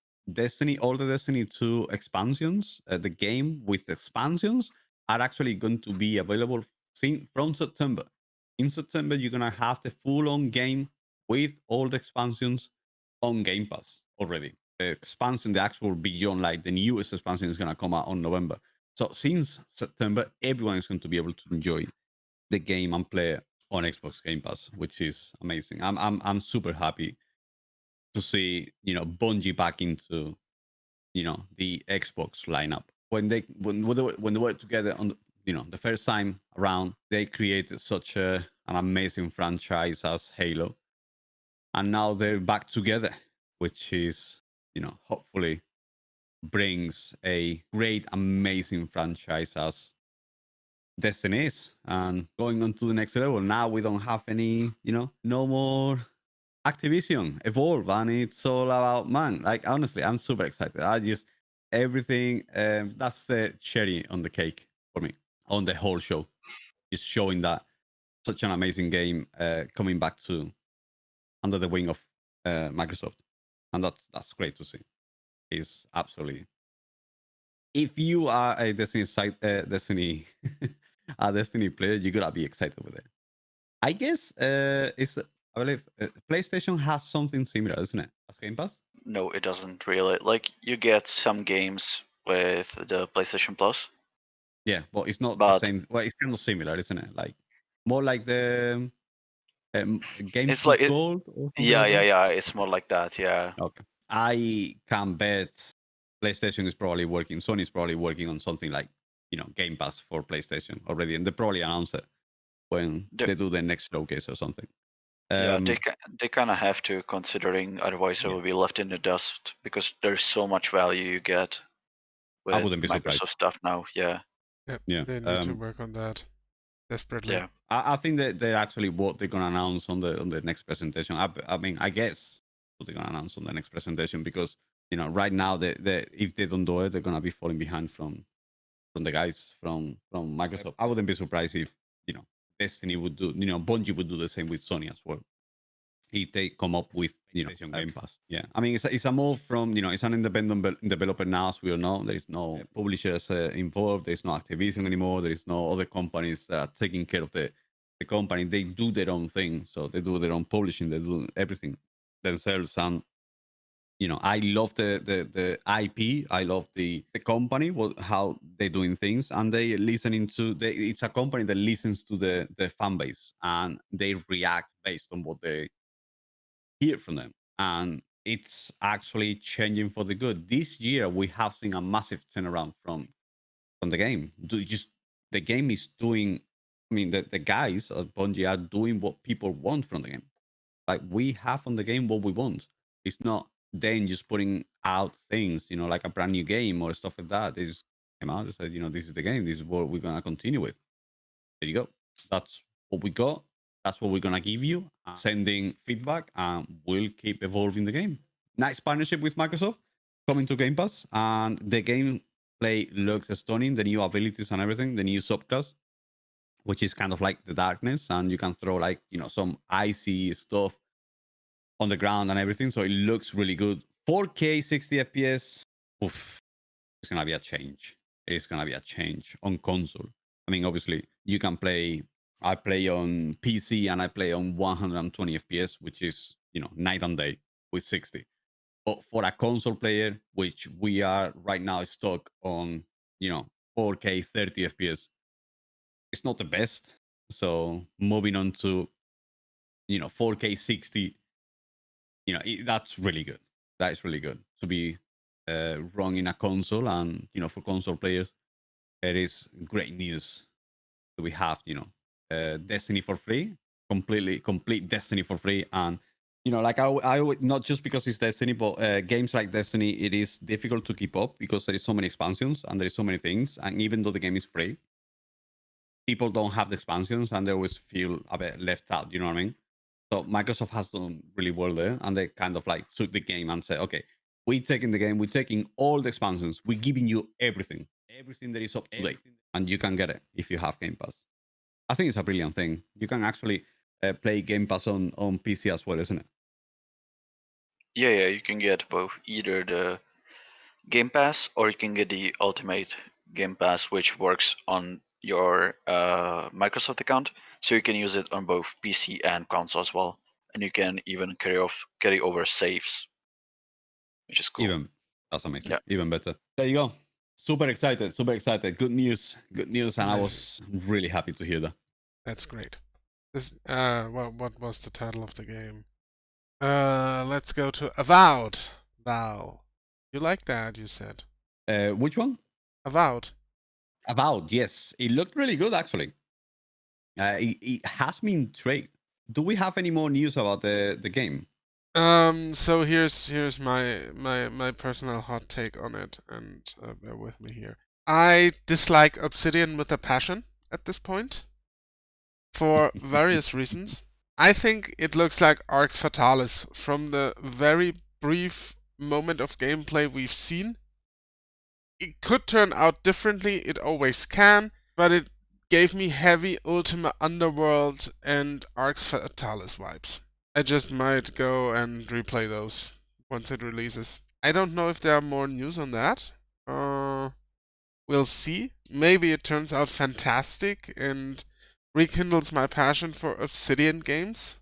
all the Destiny 2 expansions. The game with expansions are actually going to be available from September. In September, you're gonna have the full-on game with all the expansions on Game Pass already. The expansion, the actual Beyond, like the newest expansion, is gonna come out on November. So since September, everyone is going to be able to enjoy the game and play on Xbox Game Pass, which is amazing. I'm super happy to see Bungie back into the Xbox lineup. When they were together on the first time around, they created such an amazing franchise as Halo, and now they're back together, which is hopefully brings a great amazing franchise as Destiny is, and going on to the next level. Now we don't have any no more Activision Evolve, and it's all about man. Like honestly, I'm super excited. I just everything. That's the cherry on the cake for me on the whole show. Just showing that such an amazing game coming back to under the wing of Microsoft, and that's great to see. It's absolutely. If you are a Destiny a Destiny player, you gotta be excited with it. I guess I believe PlayStation has something similar, isn't it? As Game Pass. No, it doesn't really. Like you get some games with the PlayStation Plus, Yeah, but it's not the but same. Well, it's kind of similar, isn't it? Like more like the Games it's with like Gold or something yeah, like yeah, that. yeah. It's more like that. Yeah. Okay, I can bet PlayStation is probably working. Sony is probably working on something like Game Pass for PlayStation already, and they probably announced it. when The- they do the next showcase or something. Yeah, they kind of have to, considering otherwise it Yeah. will be left in the dust because there's so much value you get I with wouldn't be surprised. Microsoft stuff now. Yeah, Yep, Yeah. they need to work on that desperately. yeah, I think that they're actually what they're gonna announce on the next presentation. I mean, I guess what they're gonna announce on the next presentation because right now they if they don't do it, they're gonna be falling behind from the guys from Microsoft. I wouldn't be surprised if Destiny would do, Bungie would do the same with Sony as well. If they come up with PlayStation Game Pass. Yeah, I mean it's a move from it's an independent developer now, as we all know. There is no publishers involved. There is no Activision anymore. There is no other companies that are taking care of the company. They do their own thing, so they do their own publishing. They do everything themselves, and I love the IP. I love the company, how they're doing things, and they listening to it's a company that listens to the fan base, and they react based on what they hear from them, and it's actually changing for the good. This year, we have seen a massive turnaround from the game. Just the game is doing. I mean, the guys at Bungie are doing what people want from the game. Like we have on the game what we want. It's not then just putting out things, like a brand new game or stuff like that. They just came out and said, this is the game. This is what we're gonna continue with. There you go. That's what we got. That's what we're gonna give you. Sending feedback, and we'll keep evolving the game. Nice partnership with Microsoft coming to Game Pass, and the gameplay looks stunning. The new abilities and everything, the new subclass, which is kind of like the darkness, and you can throw like some icy stuff on the ground and everything. So it looks really good. 4K 60 FPS. Oof, it's gonna be a change. It's gonna be a change on console. I mean, obviously, you can play. I play on PC and I play on 120 FPS, which is night and day with 60. But for a console player, which we are right now stuck on, 4K 30 FPS, it's not the best. So moving on to 4K 60, that's really good. That is really good to be run in a console, and for console players, it is great news that we have Destiny for free, complete Destiny for free, and like I not just because it's Destiny, but games like Destiny, it is difficult to keep up because there is so many expansions and there is so many things, and even though the game is free, people don't have the expansions and they always feel a bit left out. You know what I mean? So Microsoft has done really well there, and they kind of like took the game and said, okay, we're taking the game, we're taking all the expansions, we're giving you everything that is up to date, and you can get it if you have Game Pass. I think it's a brilliant thing. You can actually play Game Pass on PC as well, isn't it? yeah. You can get both, either the Game Pass or you can get the Ultimate Game Pass, which works on your Microsoft account, so you can use it on both PC and console as well, and you can even carry over saves, which is cool. That's amazing. Yeah. Even better. There you go. Super excited. Super excited. Good news. Good news. And I Nice. was really happy to hear that. That's great. This what was the title of the game? Let's go to Avowed. Vow. You like that, you said. Which one? Avowed. About, yes. It looked really good, actually. It has me intrigued. Do we have any more news about the game? So here's my personal hot take on it, and bear with me here. I dislike Obsidian with a passion at this point, for various reasons. I think it looks like Arx Fatalis from the very brief moment of gameplay we've seen. It could turn out differently, it always can, but it gave me heavy Ultima Underworld and Arx Fatalis vibes. I just might go and replay those once it releases. I don't know if there are more news on that. We'll see. Maybe it turns out fantastic and rekindles my passion for Obsidian games.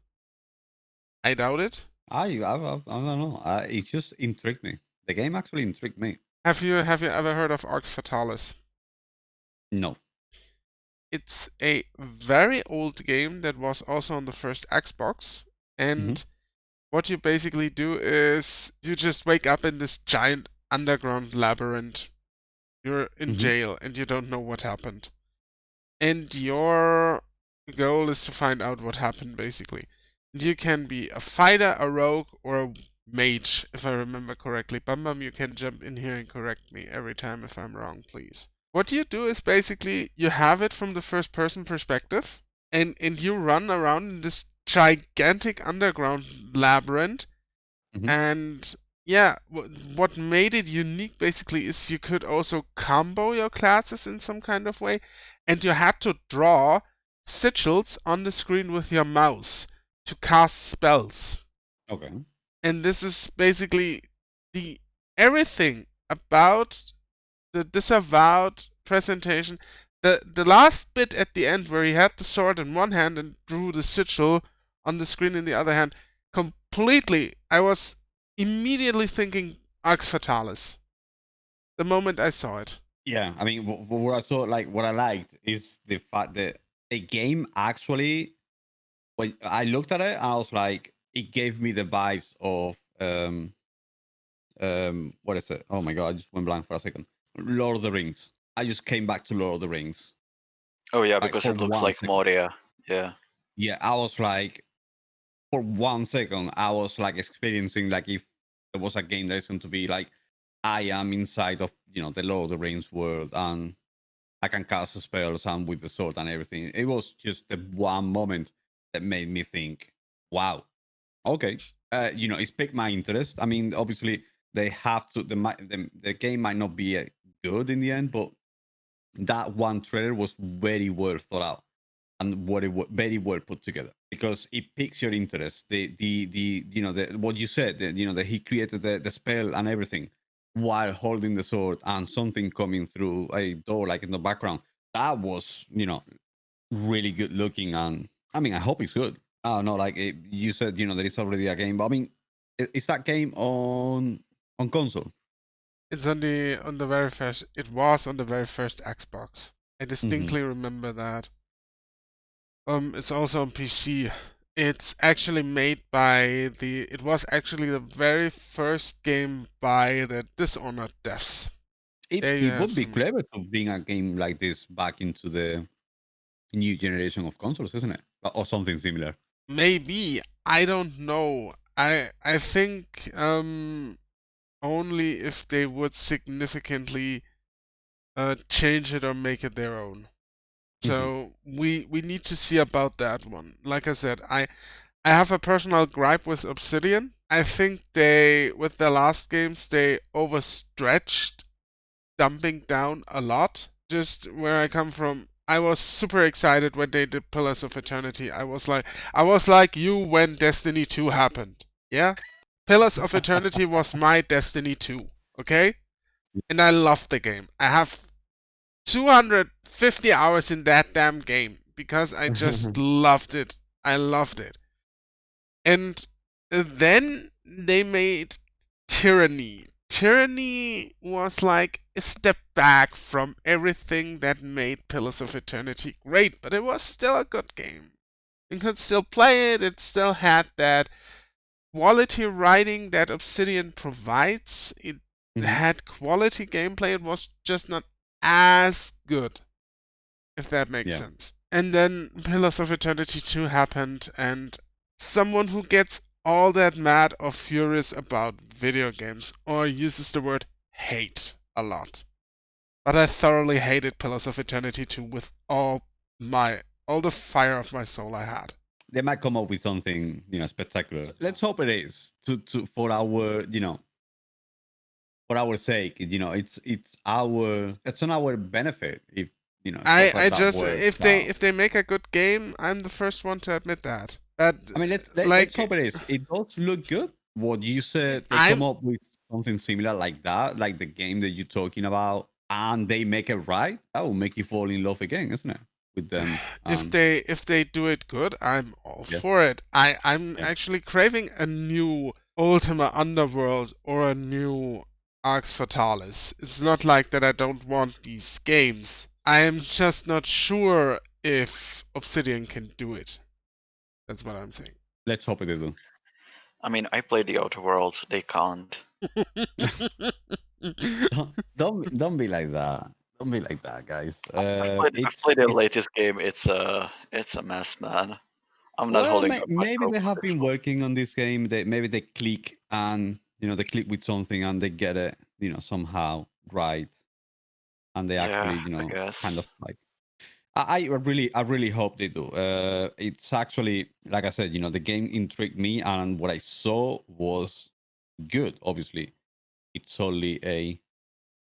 I doubt it. I don't know. It just intrigued me. The game actually intrigued me. Have you ever heard of Arx Fatalis? No. It's a very old game that was also on the first Xbox, and what you basically do is you just wake up in this giant underground labyrinth. You're in jail and you don't know what happened. And your The goal is to find out what happened, basically. And you can be a fighter, a rogue, or a mage, if I remember correctly. Bum Bum, you can jump in here and correct me every time if I'm wrong, please. What you do is basically you have it from the first person perspective, and you run around in this gigantic underground labyrinth. Mhm. And yeah, what made it unique basically is you could also combo your classes in some kind of way, and you had to draw sigils on the screen with your mouse to cast spells. Okay. And this is basically the everything about the disavowed presentation. The last bit at the end where he had the sword in one hand and drew the sigil on the screen in the other hand, completely, I was immediately thinking Arx Fatalis the moment I saw it. Yeah, I mean, what I saw, like, what I liked is the fact that the game actually, when I looked at it, I was like, it gave me the vibes of what is it? Oh my god, I just went blank for a second. Lord of the Rings. I just came back to Lord of the Rings. Oh yeah, Like because for it looks 1 like second. Moria. Yeah. Yeah, I was like, for 1 second, I was like experiencing like if there was a game that's going to be like I am inside of the Lord of the Rings world and I can cast spells and with the sword and everything. It was just the one moment that made me think, wow, okay. It's piqued my interest. I mean, obviously they have to the game might not be good in the end, but that one trailer was very well thought out and very well put together because it piques your interest. The what you said, that he created the spell and everything while holding the sword and something coming through a door like in the background. That was really good looking, and I mean I hope it's good. I don't know, like you said, there is already a game, but I mean, is that game on console? It's on the very first. It was on the very first Xbox. I Mm-hmm. distinctly remember that. It's also on PC. It's actually made by the. It was actually the very first game by the Dishonored devs. It There you it have would be some. clever to bring a game like this back into the new generation of consoles, isn't it? Or something similar. Maybe I don't know. I think only if they would significantly change it or make it their own. Mm-hmm. So we need to see about that one. Like I said, I have a personal gripe with Obsidian. I think they, with their last games, they overstretched, dumping down a lot. Just where I come from, I was super excited when they did Pillars of Eternity. I was like you when Destiny 2 happened. Yeah? Pillars of Eternity was my Destiny 2. Okay? And I loved the game. I have 250 hours in that damn game because I just loved it. I loved it. And then they made Tyranny. Tyranny was like a step back from everything that made Pillars of Eternity great, but it was still a good game. You could still play it, it still had that quality writing that Obsidian provides. It Mm-hmm. had quality gameplay, it was just not as good, if that makes Yeah. sense. And then Pillars of Eternity 2 happened, and someone who gets all that mad or furious about video games or uses the word hate a lot. But I thoroughly hated Pillars of Eternity 2 with all the fire of my soul I had. They might come up with something, spectacular. Let's hope it is to for our, for our sake. It's on our benefit if stuff like I that just works out. if they make a good game, I'm the first one to admit that. But I mean, let's like hope it is. It does look good. What you said, they I'm come up with something similar like that, like the game that you're talking about, and they make it right. That will make you fall in love again, isn't it? With them. if they do it good, I'm all Yeah, for it. I'm yeah. actually craving a new Ultima Underworld or a new Arx Fatalis. It's not like that I don't want these games. I am just not sure if Obsidian can do it. That's what I'm saying. Let's hope they do. I mean, I played the Outer Worlds. They can't. Don't be like that. Don't be like that, guys. I've played the latest game. It's a mess, man. I'm not Well, holding up much maybe hope they for have this been one. working on this game. Maybe they click and they click with something and they get it somehow right, and they Yeah, actually I kind guess. of like. I really hope they do. It's actually, like I said, the game intrigued me, and what I saw was good. Obviously, it's only a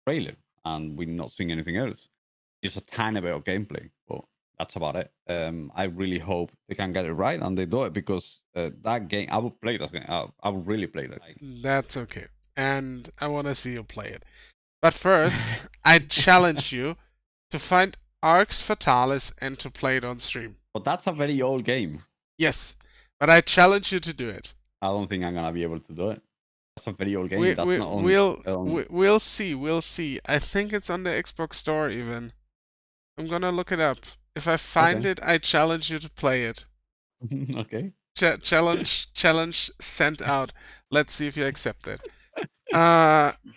trailer, and we're not seeing anything else. Just a tiny bit of gameplay, but that's about it. I really hope they can get it right and they do it, because that game, I would play that game. I would really play that. That's okay. And I want to see you play it. But first, I challenge you to find Arx Fatalis and to play it on stream. But that's a very old game. Yes, but I challenge you to do it. I don't think I'm gonna be able to do it. That's a very old game. We, That's we, not we'll, on. we'll see. We'll see. I think it's on the Xbox Store even. I'm gonna look it up. If I find Okay. it, I challenge you to play it. Okay. Challenge sent out. Let's see if you accept it.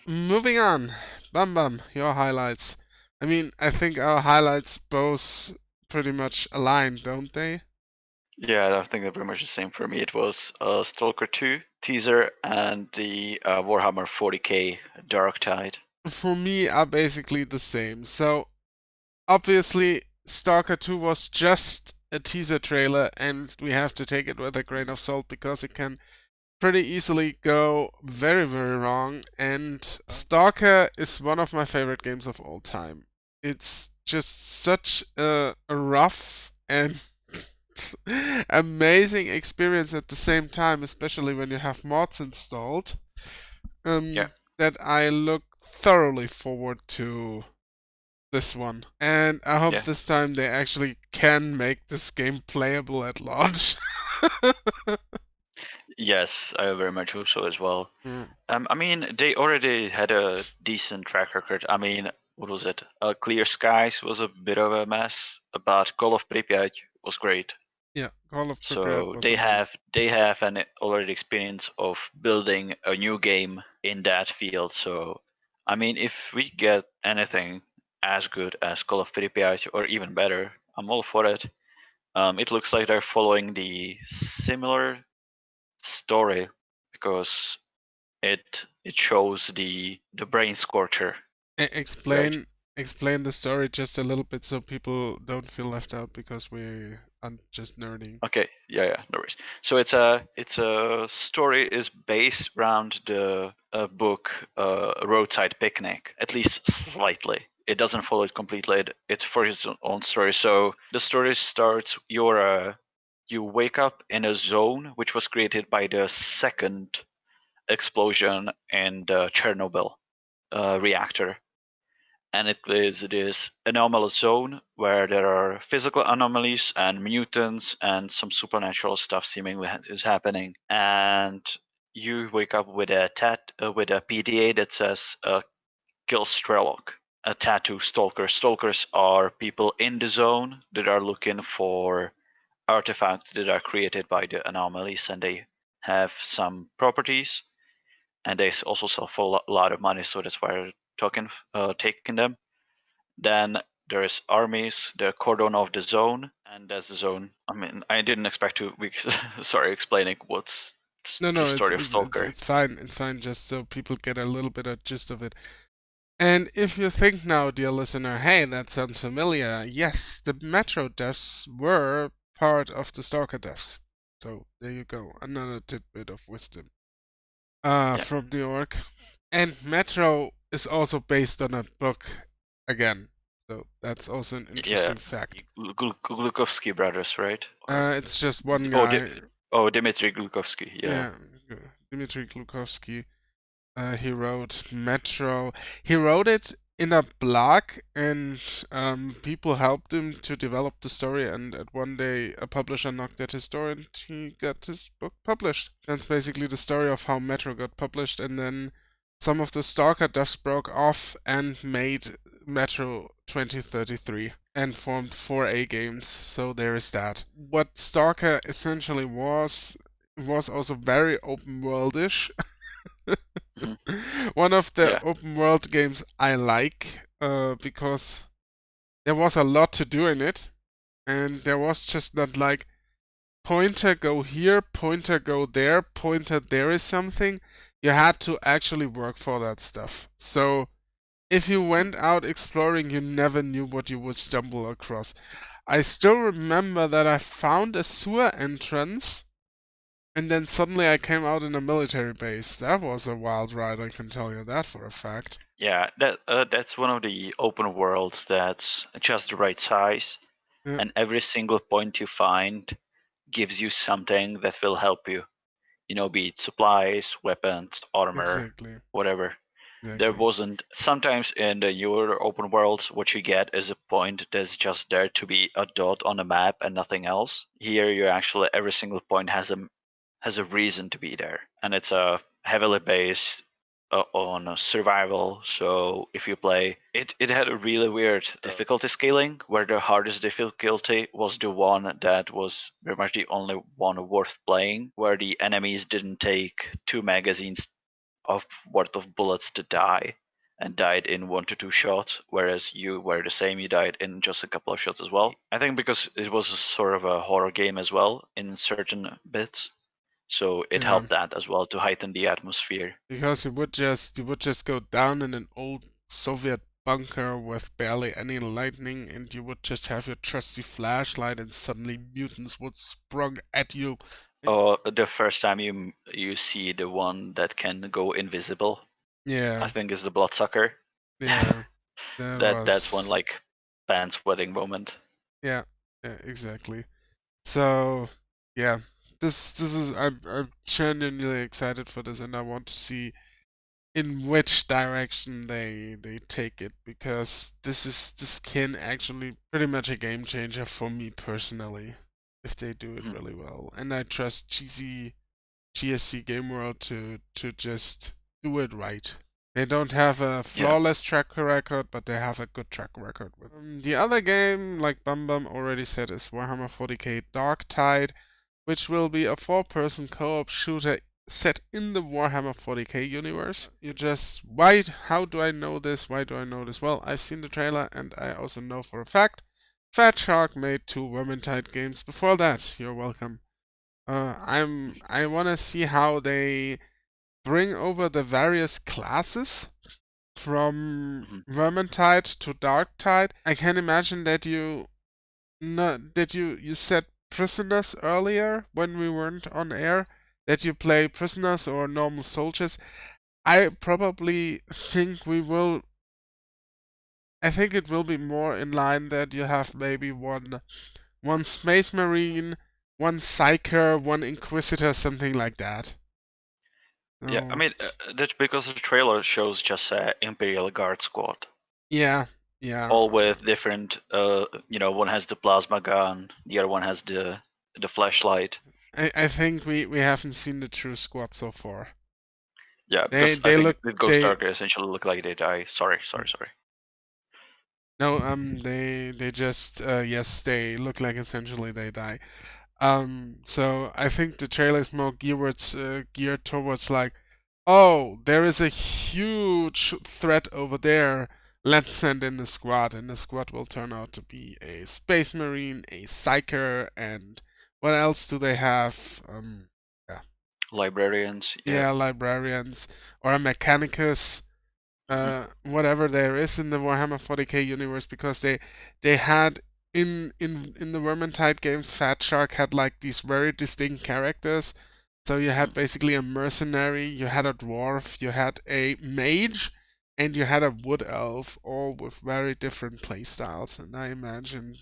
Moving on. Bum, your highlights. I mean, I think our highlights both pretty much align, don't they? Yeah, I think they're pretty much the same for me. It was Stalker 2 teaser and the Warhammer 40k Dark Tide. For me, are basically the same. So, obviously, Stalker 2 was just a teaser trailer, and we have to take it with a grain of salt because it can pretty easily go very, very wrong. And Stalker is one of my favorite games of all time. It's just such a rough and amazing experience at the same time, especially when you have mods installed. Yeah. That I look thoroughly forward to this one. And I hope Yeah. this time they actually can make this game playable at launch. Yes, I very much hope so as well. Mm. I mean, they already had a decent track record. I mean, what was it? Clear Skies was a bit of a mess, but Call of Pripyat was great. Yeah, Call of Pripyat So was they amazing. have an already experience of building a new game in that field. So, I mean, if we get anything as good as Call of Pripyat or even better, I'm all for it. It looks like they're following the similar story because it shows the brain scorcher. Right. Explain the story just a little bit so people don't feel left out because we are just nerding. Okay, yeah, no worries. So it's a story is based around the book Roadside Picnic, at least slightly. It doesn't follow it completely. It's for its own story. So the story starts. You wake up in a zone which was created by the second explosion in the Chernobyl reactor, and it is this anomalous zone where there are physical anomalies and mutants and some supernatural stuff seemingly is happening. And you wake up with a PDA that says "Kill Strelok." A tattoo stalker. Stalkers are people in the zone that are looking for artifacts that are created by the anomalies, and they have some properties, and they also sell for a lot of money. So that's why they're taking them. Then there is armies, the cordon of the zone, and that's the zone. I mean, I didn't expect to be sorry explaining what's No, the it's story of Stalker. it's fine. It's fine. Just so people get a little bit of gist of it. And if you think now, dear listener, hey, that sounds familiar. Yes, the Metro deaths were part of the Stalker deaths. So there you go, another tidbit of wisdom. From New York. And Metro is also based on a book again. So that's also an interesting fact. Glukovsky brothers, right? It's just one guy. Dmitry Glukovsky. Yeah. Dmitry Glukovsky. He wrote Metro. He wrote it in a blog, and people helped him to develop the story. And at one day, a publisher knocked at his door, and he got his book published. That's basically the story of how Metro got published, and then some of the Stalker devs broke off and made Metro 2033 and formed 4A games. So there is that. What Stalker essentially was also very open worldish. One of the open world games I like. because there was a lot to do in it, and there was just not like pointer go here, pointer go there, pointer there is something. You had to actually work for that stuff. So if you went out exploring, you never knew what you would stumble across. I still remember that I found a sewer entrance, and then suddenly I came out in a military base. That was a wild ride, I can tell you that for a fact. Yeah, that's one of the open worlds that's just the right size, Yeah. and every single point you find gives you something that will help you. You know, be it supplies, weapons, armor, Exactly. whatever. There Exactly. wasn't sometimes in the newer open worlds what you get is a point that's just there to be a dot on a map and nothing else. Here you actually every single point has a reason to be there, and it's a heavily based on survival. So if you play it had a really weird difficulty scaling where the hardest difficulty was the one that was pretty much the only one worth playing, where the enemies didn't take 2 magazines of worth of bullets to die and died in 1 to 2 shots, whereas you were the same, you died in just a couple of shots as well. I think because it was a sort of a horror game as well in certain bits, so it Yeah. helped that as well to heighten the atmosphere. Because you would just go down in an old Soviet bunker with barely any lightning, and you would just have your trusty flashlight, and suddenly mutants would sprung at you. Oh, the first time you see the one that can go invisible, I Yeah, think is the bloodsucker. yeah, that That's one was like pants wedding moment. yeah, yeah, exactly. So yeah, this is I'm genuinely excited for this, and I want to see in which direction they take it, because this can actually pretty much a game changer for me personally if they do it Mhm. really well. And I trust GSC Game World to just do it right. They don't have a Yeah. flawless track record, but they have a good track record with the other game, like Bum Bum already said, is Warhammer 40k Dark Tide, which will be a 4-person co-op shooter set in the Warhammer 40k universe. You just, how do I know this? Why do I know this? Well, I've seen the trailer, and I also know for a fact Fat Shark made 2 Vermintide games before that. You're welcome. I wanna see how they bring over the various classes from Vermintide to Darktide. I can imagine that you said prisoners earlier when we weren't on air, that you play prisoners or normal soldiers. I probably think I think it will be more in line that you have maybe one space marine, one psyker, one inquisitor, something like that. Yeah, I So, mean that's because the trailer shows just Imperial Guard squad, yeah, all yeah. with different. One has the plasma gun, the other one has the flashlight. I think we haven't seen the true squad so far. Yeah, They because I they think look the Ghost they Darker essentially look like they die. Sorry. no they just yes, they look like essentially they die. So I think the trailer is more geared towards like, oh, there is a huge threat over there. Let's send in a squad, and the squad will turn out to be a space marine, a psyker, and what else do they have? Yeah, Librarians. Yeah. yeah, librarians or a mechanicus, whatever there is in the Warhammer 40k universe, because they had in the Vermintide games, Fat Shark had like these very distinct characters. So you had basically a mercenary, you had a dwarf, you had a mage, and you had a wood elf, all with very different playstyles. And I imagine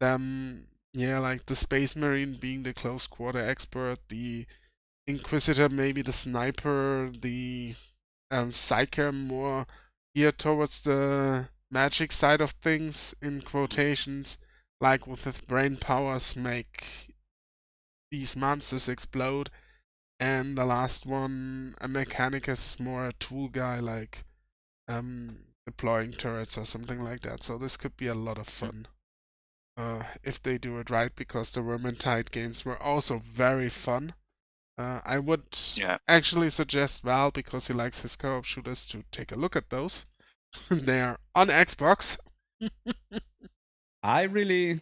them, yeah, like the space marine being the close quarter expert, the inquisitor maybe the sniper, the psyker more geared towards the magic side of things, in quotations, like with his brain powers make these monsters explode. And the last one, a mechanicus, is more a tool guy, like deploying turrets or something like that. So this could be a lot of fun if they do it right, because the Vermintide games were also very fun. I would Yeah. actually suggest Val, because he likes his co-op shooters, to take a look at those. there on Xbox. I really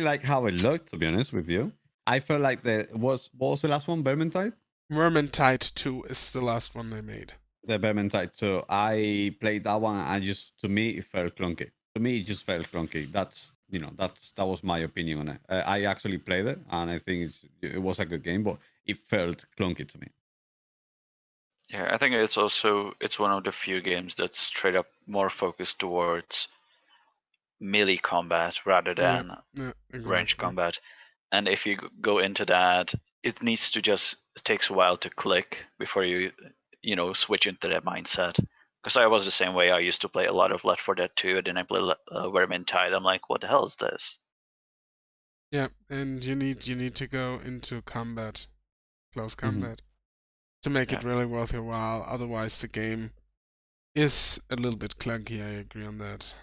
like how it looked. To be honest with you, I felt like what was the last one? Vermintide. Vermintide 2 is the last one they made. The Vermintide. So I played that one, and just to me it felt clunky. To me, it just felt clunky. That was my opinion on it. I actually played it, and I think it was a good game, but it felt clunky to me. Yeah, I think it's one of the few games that's straight up more focused towards melee combat rather Yeah, than yeah, range exactly. combat. And if you go into that, it needs to just it takes a while to click before you switch into that mindset. Because I was the same way. I used to play a lot of Left 4 Dead 2, and then I play Vermintide. I'm like, what the hell is this? Yeah, and you need to go into combat, close Mm-hmm. combat, to make Yeah. it really worth your while. Otherwise, the game is a little bit clunky. I agree on that.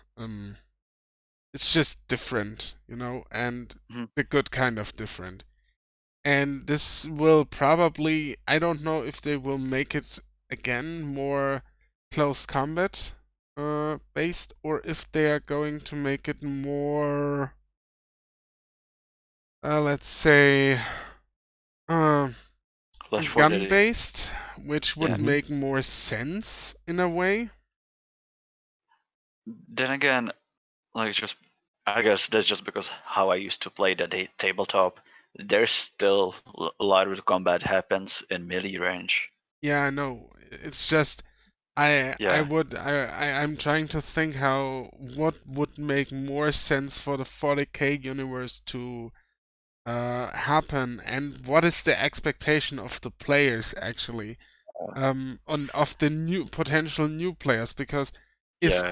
It's just different, and Mhm. the good kind of different. And this will probably, I don't know if they will make it again more close combat based, or if they are going to make it more, let's say, uh, Left 4 gun Dead. based, which Yeah. would make more sense in a way. Then again, like just I guess that's just because how I used to play the tabletop. There's still a lot of the combat happens in melee range. Yeah, I know. It's just Yeah. I'm trying to think how what would make more sense for the 40K universe to happen, and what is the expectation of the players actually, on of the new potential new players, because Yeah.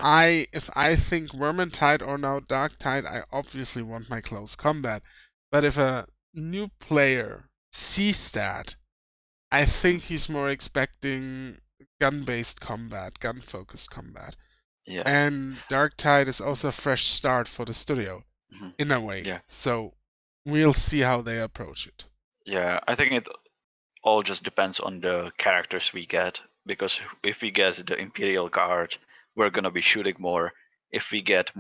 if I think Vermintide or now Darktide, I obviously want my close combat, but if a new player sees that, I think he's more expecting gun-based combat, gun-focused combat. Yeah. And Darktide is also a fresh start for the studio, Mhm. in a way. Yeah. So we'll see how they approach it. Yeah. I think it all just depends on the characters we get. Because if we get the Imperial Guard, we're gonna be shooting more. If we get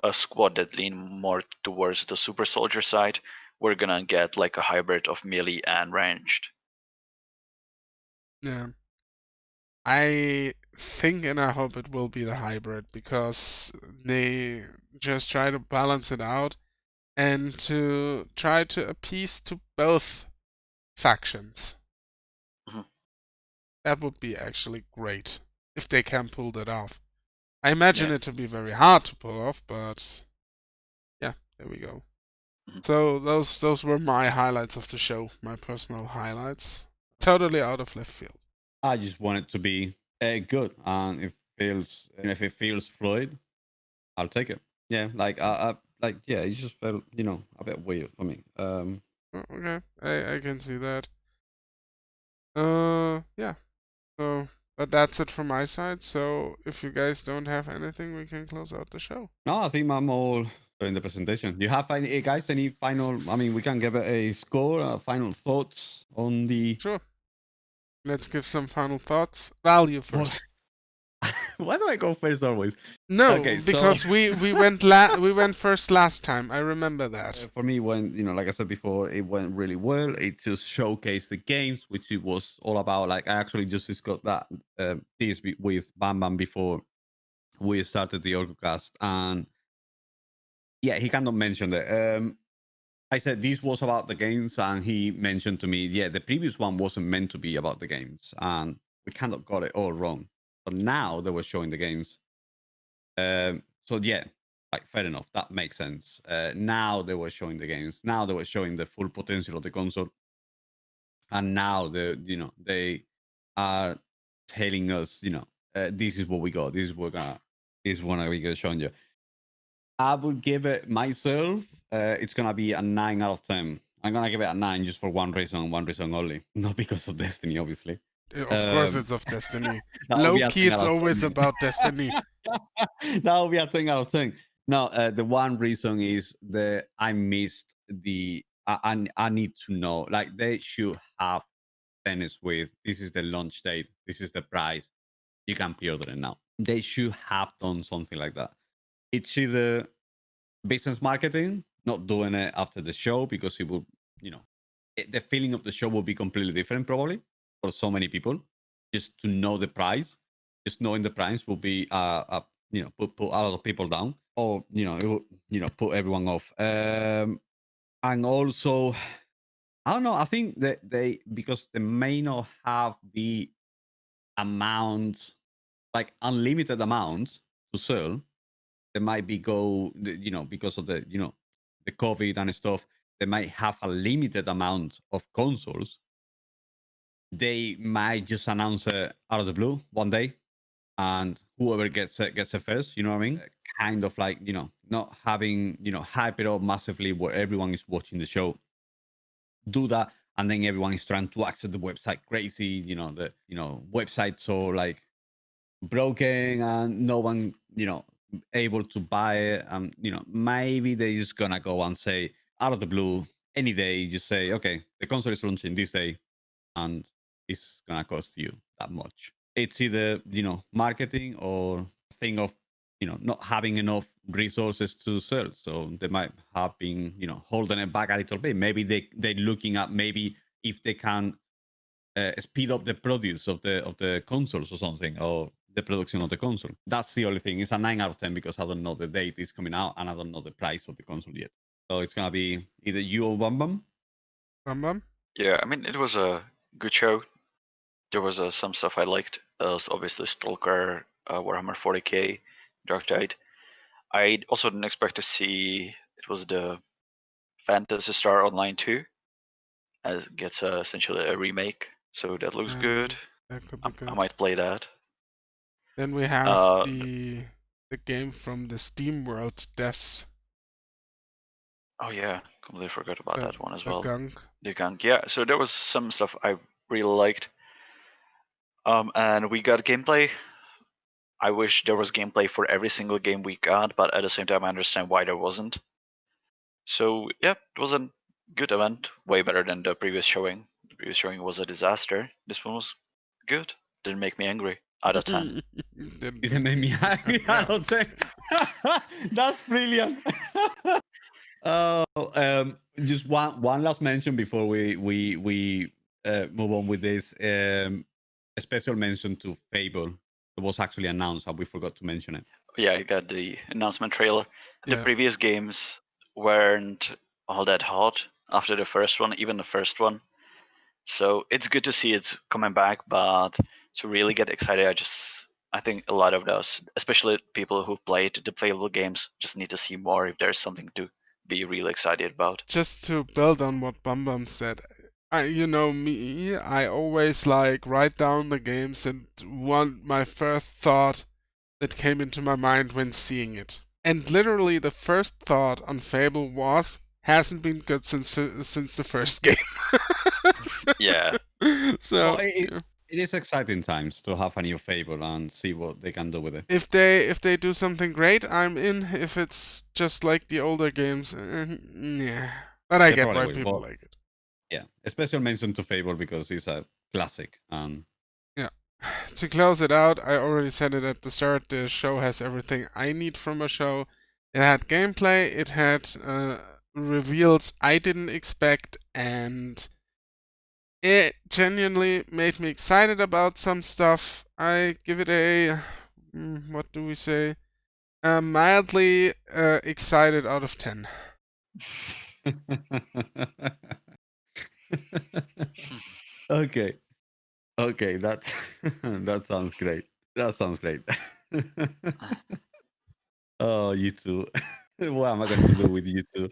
a squad that lean more towards the super soldier side, we're gonna get like a hybrid of melee and ranged. Yeah. I think and I hope it will be the hybrid, because they just try to balance it out and to try to appease to both factions. Mhm. That would be actually great if they can pull that off. I imagine Yeah. it to be very hard to pull off, but yeah, there we go. Mhm. So those were my highlights of the show, my personal highlights. Totally out of left field. I just want it to be good, and if it feels fluid, I'll take it. Yeah, yeah, it just felt a bit weird for me. Oh, okay, I can see that. Yeah. So, but that's it from my side. So if you guys don't have anything, we can close out the show. No, I think I'm all in the presentation. Do you have any guys? Any final? I mean, we can give it a score. Final thoughts on the. Sure. Let's give some final thoughts. Value What? first. Why do I go first always? No, Okay, so because we went first last time. I remember that. for me, when like I said before, it went really well. It just showcased the games, which it was all about. Like I actually just discussed that this with Bam Bam before we started the Orcocast, and yeah, he kind of mentioned it. I said this was about the games, and he mentioned to me, yeah, the previous one wasn't meant to be about the games, and we kind of got it all wrong. But now they were showing the games. So yeah, like fair enough, that makes sense. Now they were showing the games. Now they were showing the full potential of the console, and now they are telling us, this is what we got. This is what we gonna show you. I would give it myself. It's gonna be a 9 out of 10. I'm gonna give it a 9 just for one reason only, not because of Destiny, obviously. Of course, Um, it's of Destiny. that would Low be a key, 10 it's out of always 10. about Destiny. That would be a 10 out of 10. No, the one reason is I missed I need to know. Like they should have finished with this is the launch date, this is the price. you can pre-order it now. They should have done something like that. It's either business marketing, not doing it after the show because it will, the feeling of the show will be completely different probably for so many people. Just to know the price, just knowing the price will be, put a lot of people down, or it will, put everyone off. And also, I don't know. I think that because they may not have the amount, like unlimited amounts to sell. They might be because of the COVID and stuff. They might have a limited amount of consoles. They might just announce it out of the blue one day, and whoever gets it first. You know what I mean? Kind of like not having hype it up massively where everyone is watching the show. Do that, and then everyone is trying to access the website crazy. The websites so like broken and no one able to buy it. And maybe they're just gonna go and say out of the blue any day, just say, okay, the console is launching this day and it's gonna cost you that much. It's either marketing or thing of not having enough resources to sell, so they might have been holding it back a little bit. Maybe they're looking at maybe if they can speed up the produce of the consoles or something, or the production of the console. That's the only thing. It's a 9 out of 10 because I don't know the date it's coming out and I don't know the price of the console yet. So it's gonna be either you or Bum Bum. Bum Bum? Yeah, I mean, it was a good show. There was some stuff I liked. Obviously, Stalker, Warhammer 40k, Dark Tide. I also didn't expect to see it was the Fantasy Star Online 2, as it gets essentially a remake. So that looks good. That could be good. I might play that. Then we have the game from the Steam World devs. Oh yeah, completely forgot about that one as well. Gunk. The Gunk, yeah. So there was some stuff I really liked. And we got gameplay. I wish there was gameplay for every single game we got, but at the same time, I understand why there wasn't. So yeah, it was a good event, way better than the previous showing. The previous showing was a disaster. This one was good. Didn't make me angry. Out of 10. Didn't make me angry out of 10. That's brilliant. Just one last mention before we move on with this. A special mention to Fable. It was actually announced, and we forgot to mention it. Yeah, I got the announcement trailer. The previous games weren't all that hot after the first one, even the first one. So it's good to see it's coming back, but to really get excited, I think a lot of those, especially people who played the Fable games, just need to see more if there's something to be really excited about. Just to build on what Bum Bum said, me, I always write down the games and want my first thought that came into my mind when seeing it. And literally the first thought on Fable was, hasn't been good since the first game. Yeah. So it is exciting times to have a new Fable and see what they can do with it. If they do something great, I'm in. If it's just like the older games, yeah. But I get why people like it. Yeah, a special mention to Fable because it's a classic. Yeah. To close it out, I already said it at the start. The show has everything I need from a show. It had gameplay. It had reveals I didn't expect, and it genuinely made me excited about some stuff. I give it a what do we say? Mildly excited out of 10. Okay, that that sounds great. That sounds great. Oh, you two. What am I going to do with you two?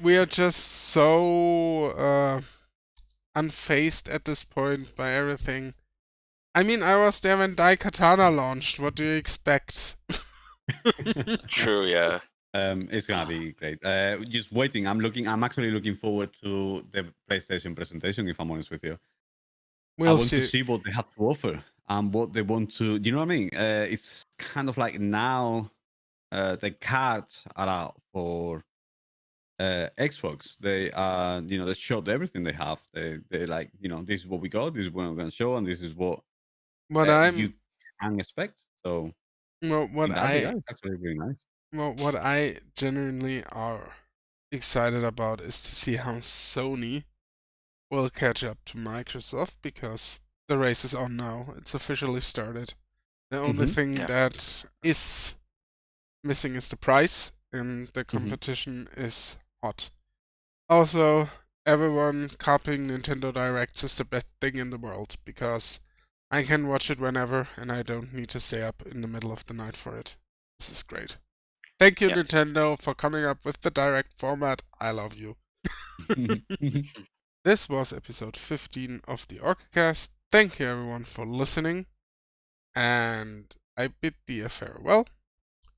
we are just so unfazed at this point by everything. I mean, I was there when Daikatana launched. What do you expect? True, yeah. It's gonna be great. Just waiting. I'm actually looking forward to the PlayStation presentation. If I'm honest with you, I want to see what they have to offer and what they want to. You know what I mean? It's kind of like now the cards are out for Xbox. They they showed everything they have. They like this is what we got. This is what we're gonna show, and this is what what I'm you can expect. So well, what in that regard, it's actually really nice. what I genuinely are excited about is to see how Sony will catch up to Microsoft, because the race is on now. It's officially started. The only Mhm. thing Yeah. that is missing is the price, and the Mm-hmm. competition is hot. Also, everyone copying Nintendo Directs is the best thing in the world, because I can watch it whenever and I don't need to stay up in the middle of the night for it. This is great. Thank you, Yeah. Nintendo, for coming up with the Direct format. I love you. This was episode 15 of the Orcocast. Thank you, everyone, for listening, and I bid thee a farewell.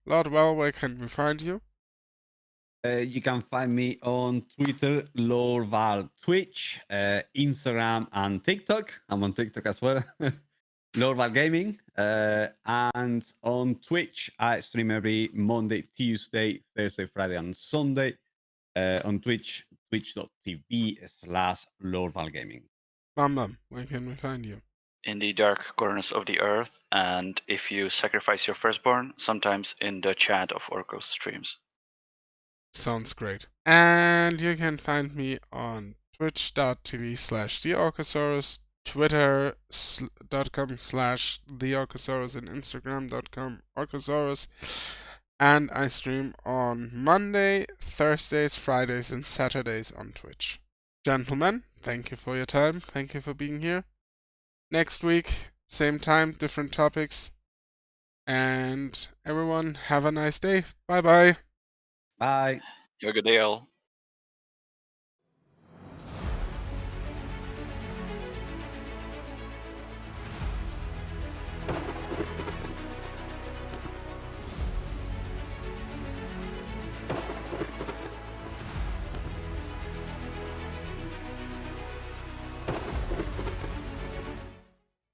Lord Well, where can we find you? You can find me on Twitter, Lorval, Twitch, Instagram, and TikTok. I'm on TikTok as well. Lorval Gaming. And on Twitch, I stream every Monday, Tuesday, Thursday, Friday, and Sunday. On Twitch, twitch.tv/Lorval Gaming. Bam, where can we find you? In the dark corners of the earth, and if you sacrifice your firstborn, sometimes in the chat of Orcos streams. Sounds great. And you can find me on twitch.tv/theorcosaurus, twitter.com/theorcosaurus, and instagram.com orcosaurus. And I stream on Monday, Thursdays, Fridays, and Saturdays on Twitch. Gentlemen, thank you for your time. Thank you for being here. Next week, same time, different topics. And everyone, have a nice day. Bye bye. Bye. Have a good day, all.